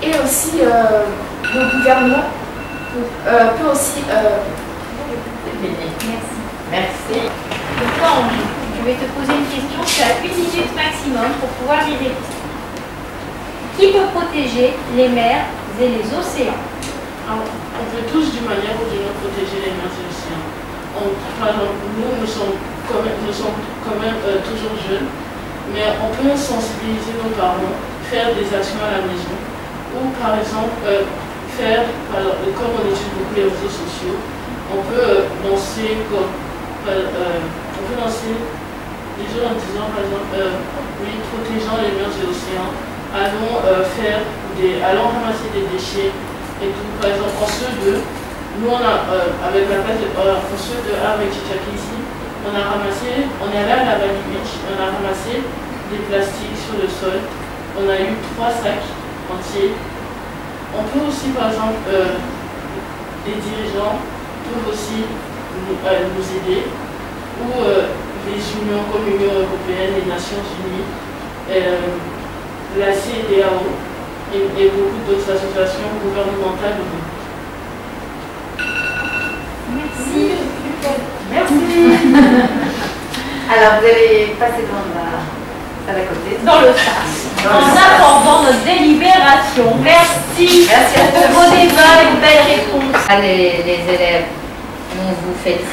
Speaker 3: Et aussi, le gouvernement peut aussi...
Speaker 8: Merci.
Speaker 7: Merci.
Speaker 8: Donc, Ange, je vais te poser une question. Tu as 1 minute maximum pour pouvoir y répondre. Qui peut protéger les mers et les océans?
Speaker 9: On peut tous d'une manière ou d'une autre protéger les mers et les océans. Par exemple, nous sommes quand même toujours jeunes, mais on peut sensibiliser nos parents, faire des actions à la maison, ou par exemple comme on utilise beaucoup les réseaux sociaux, on peut lancer des jeux en disant par exemple oui, protégeant les mers et les océans, allons ramasser des déchets et tout. Par exemple en CE2, nous on a avec la classe en CE2 avec Chichaki ici, on est allé à la Valley Beach, on a ramassé des plastiques sur le sol, on a eu 3 sacs entiers. On peut aussi par exemple les dirigeants peuvent aussi nous aider, ou les unions comme l'Union européenne, les Nations Unies, la CEDEAO et beaucoup d'autres associations gouvernementales.
Speaker 8: Merci.
Speaker 7: Alors, vous allez passer dans la salle à côté.
Speaker 8: Dans le sas. en abordant notre délibération. Merci, pour vos débats et une belle réponse.
Speaker 12: Les élèves, on vous félicite.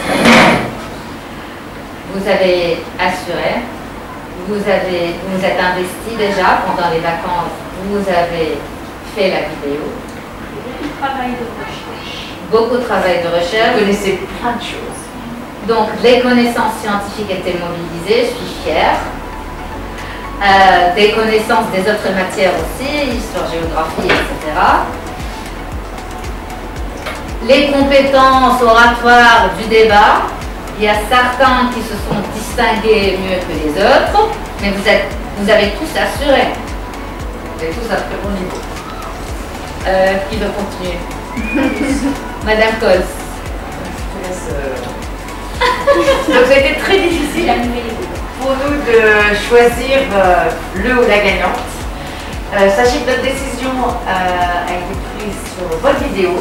Speaker 12: Vous avez assuré, vous êtes investis déjà pendant les vacances, vous avez fait la vidéo. Beaucoup de travail de recherche.
Speaker 6: Vous connaissez plein de choses.
Speaker 12: Donc, les connaissances scientifiques étaient mobilisées, je suis fière. Des connaissances des autres matières aussi, histoire, géographie, etc. Les compétences oratoires du débat, il y a certains qui se sont distingués mieux que les autres, mais vous avez tous assuré. Vous avez tous à très bon niveau. Qui veut continuer? Madame Cols.
Speaker 6: Donc ça a été très difficile pour nous de choisir le ou la gagnante. Sachez que notre décision a été prise sur votre vidéo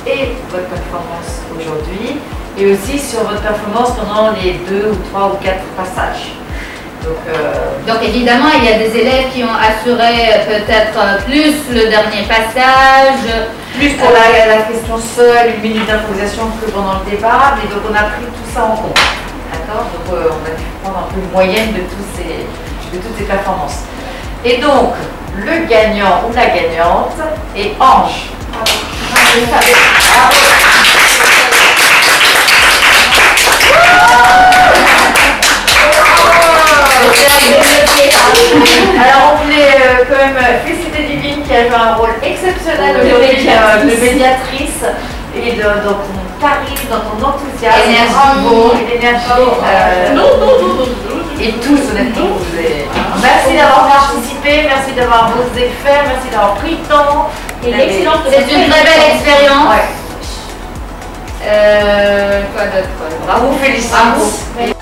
Speaker 6: et votre performance aujourd'hui, et aussi sur votre performance pendant les 2 ou 3 ou 4 passages.
Speaker 12: Donc évidemment, il y a des élèves qui ont assuré peut-être plus le dernier passage.
Speaker 6: Plus pour la question seule, une minute d'improvisation que pendant le débat, mais donc on a pris tout ça en compte. D'accord? Donc on a pu prendre un peu une moyenne de toutes ces performances. Et donc, le gagnant ou la gagnante est Ange. Alors on voulait quand même féliciter Divine qui a joué un rôle exceptionnel aujourd'hui de médiatrice, et dans ton charisme, dans ton enthousiasme, bravo, et l'énergie. Et tous honnêtement. Merci d'avoir participé, merci d'avoir osé faire, merci d'avoir pris le temps.
Speaker 12: C'est une très belle expérience.
Speaker 6: Ouais.
Speaker 12: Quoi d'autre?
Speaker 6: Bravo, félicitations.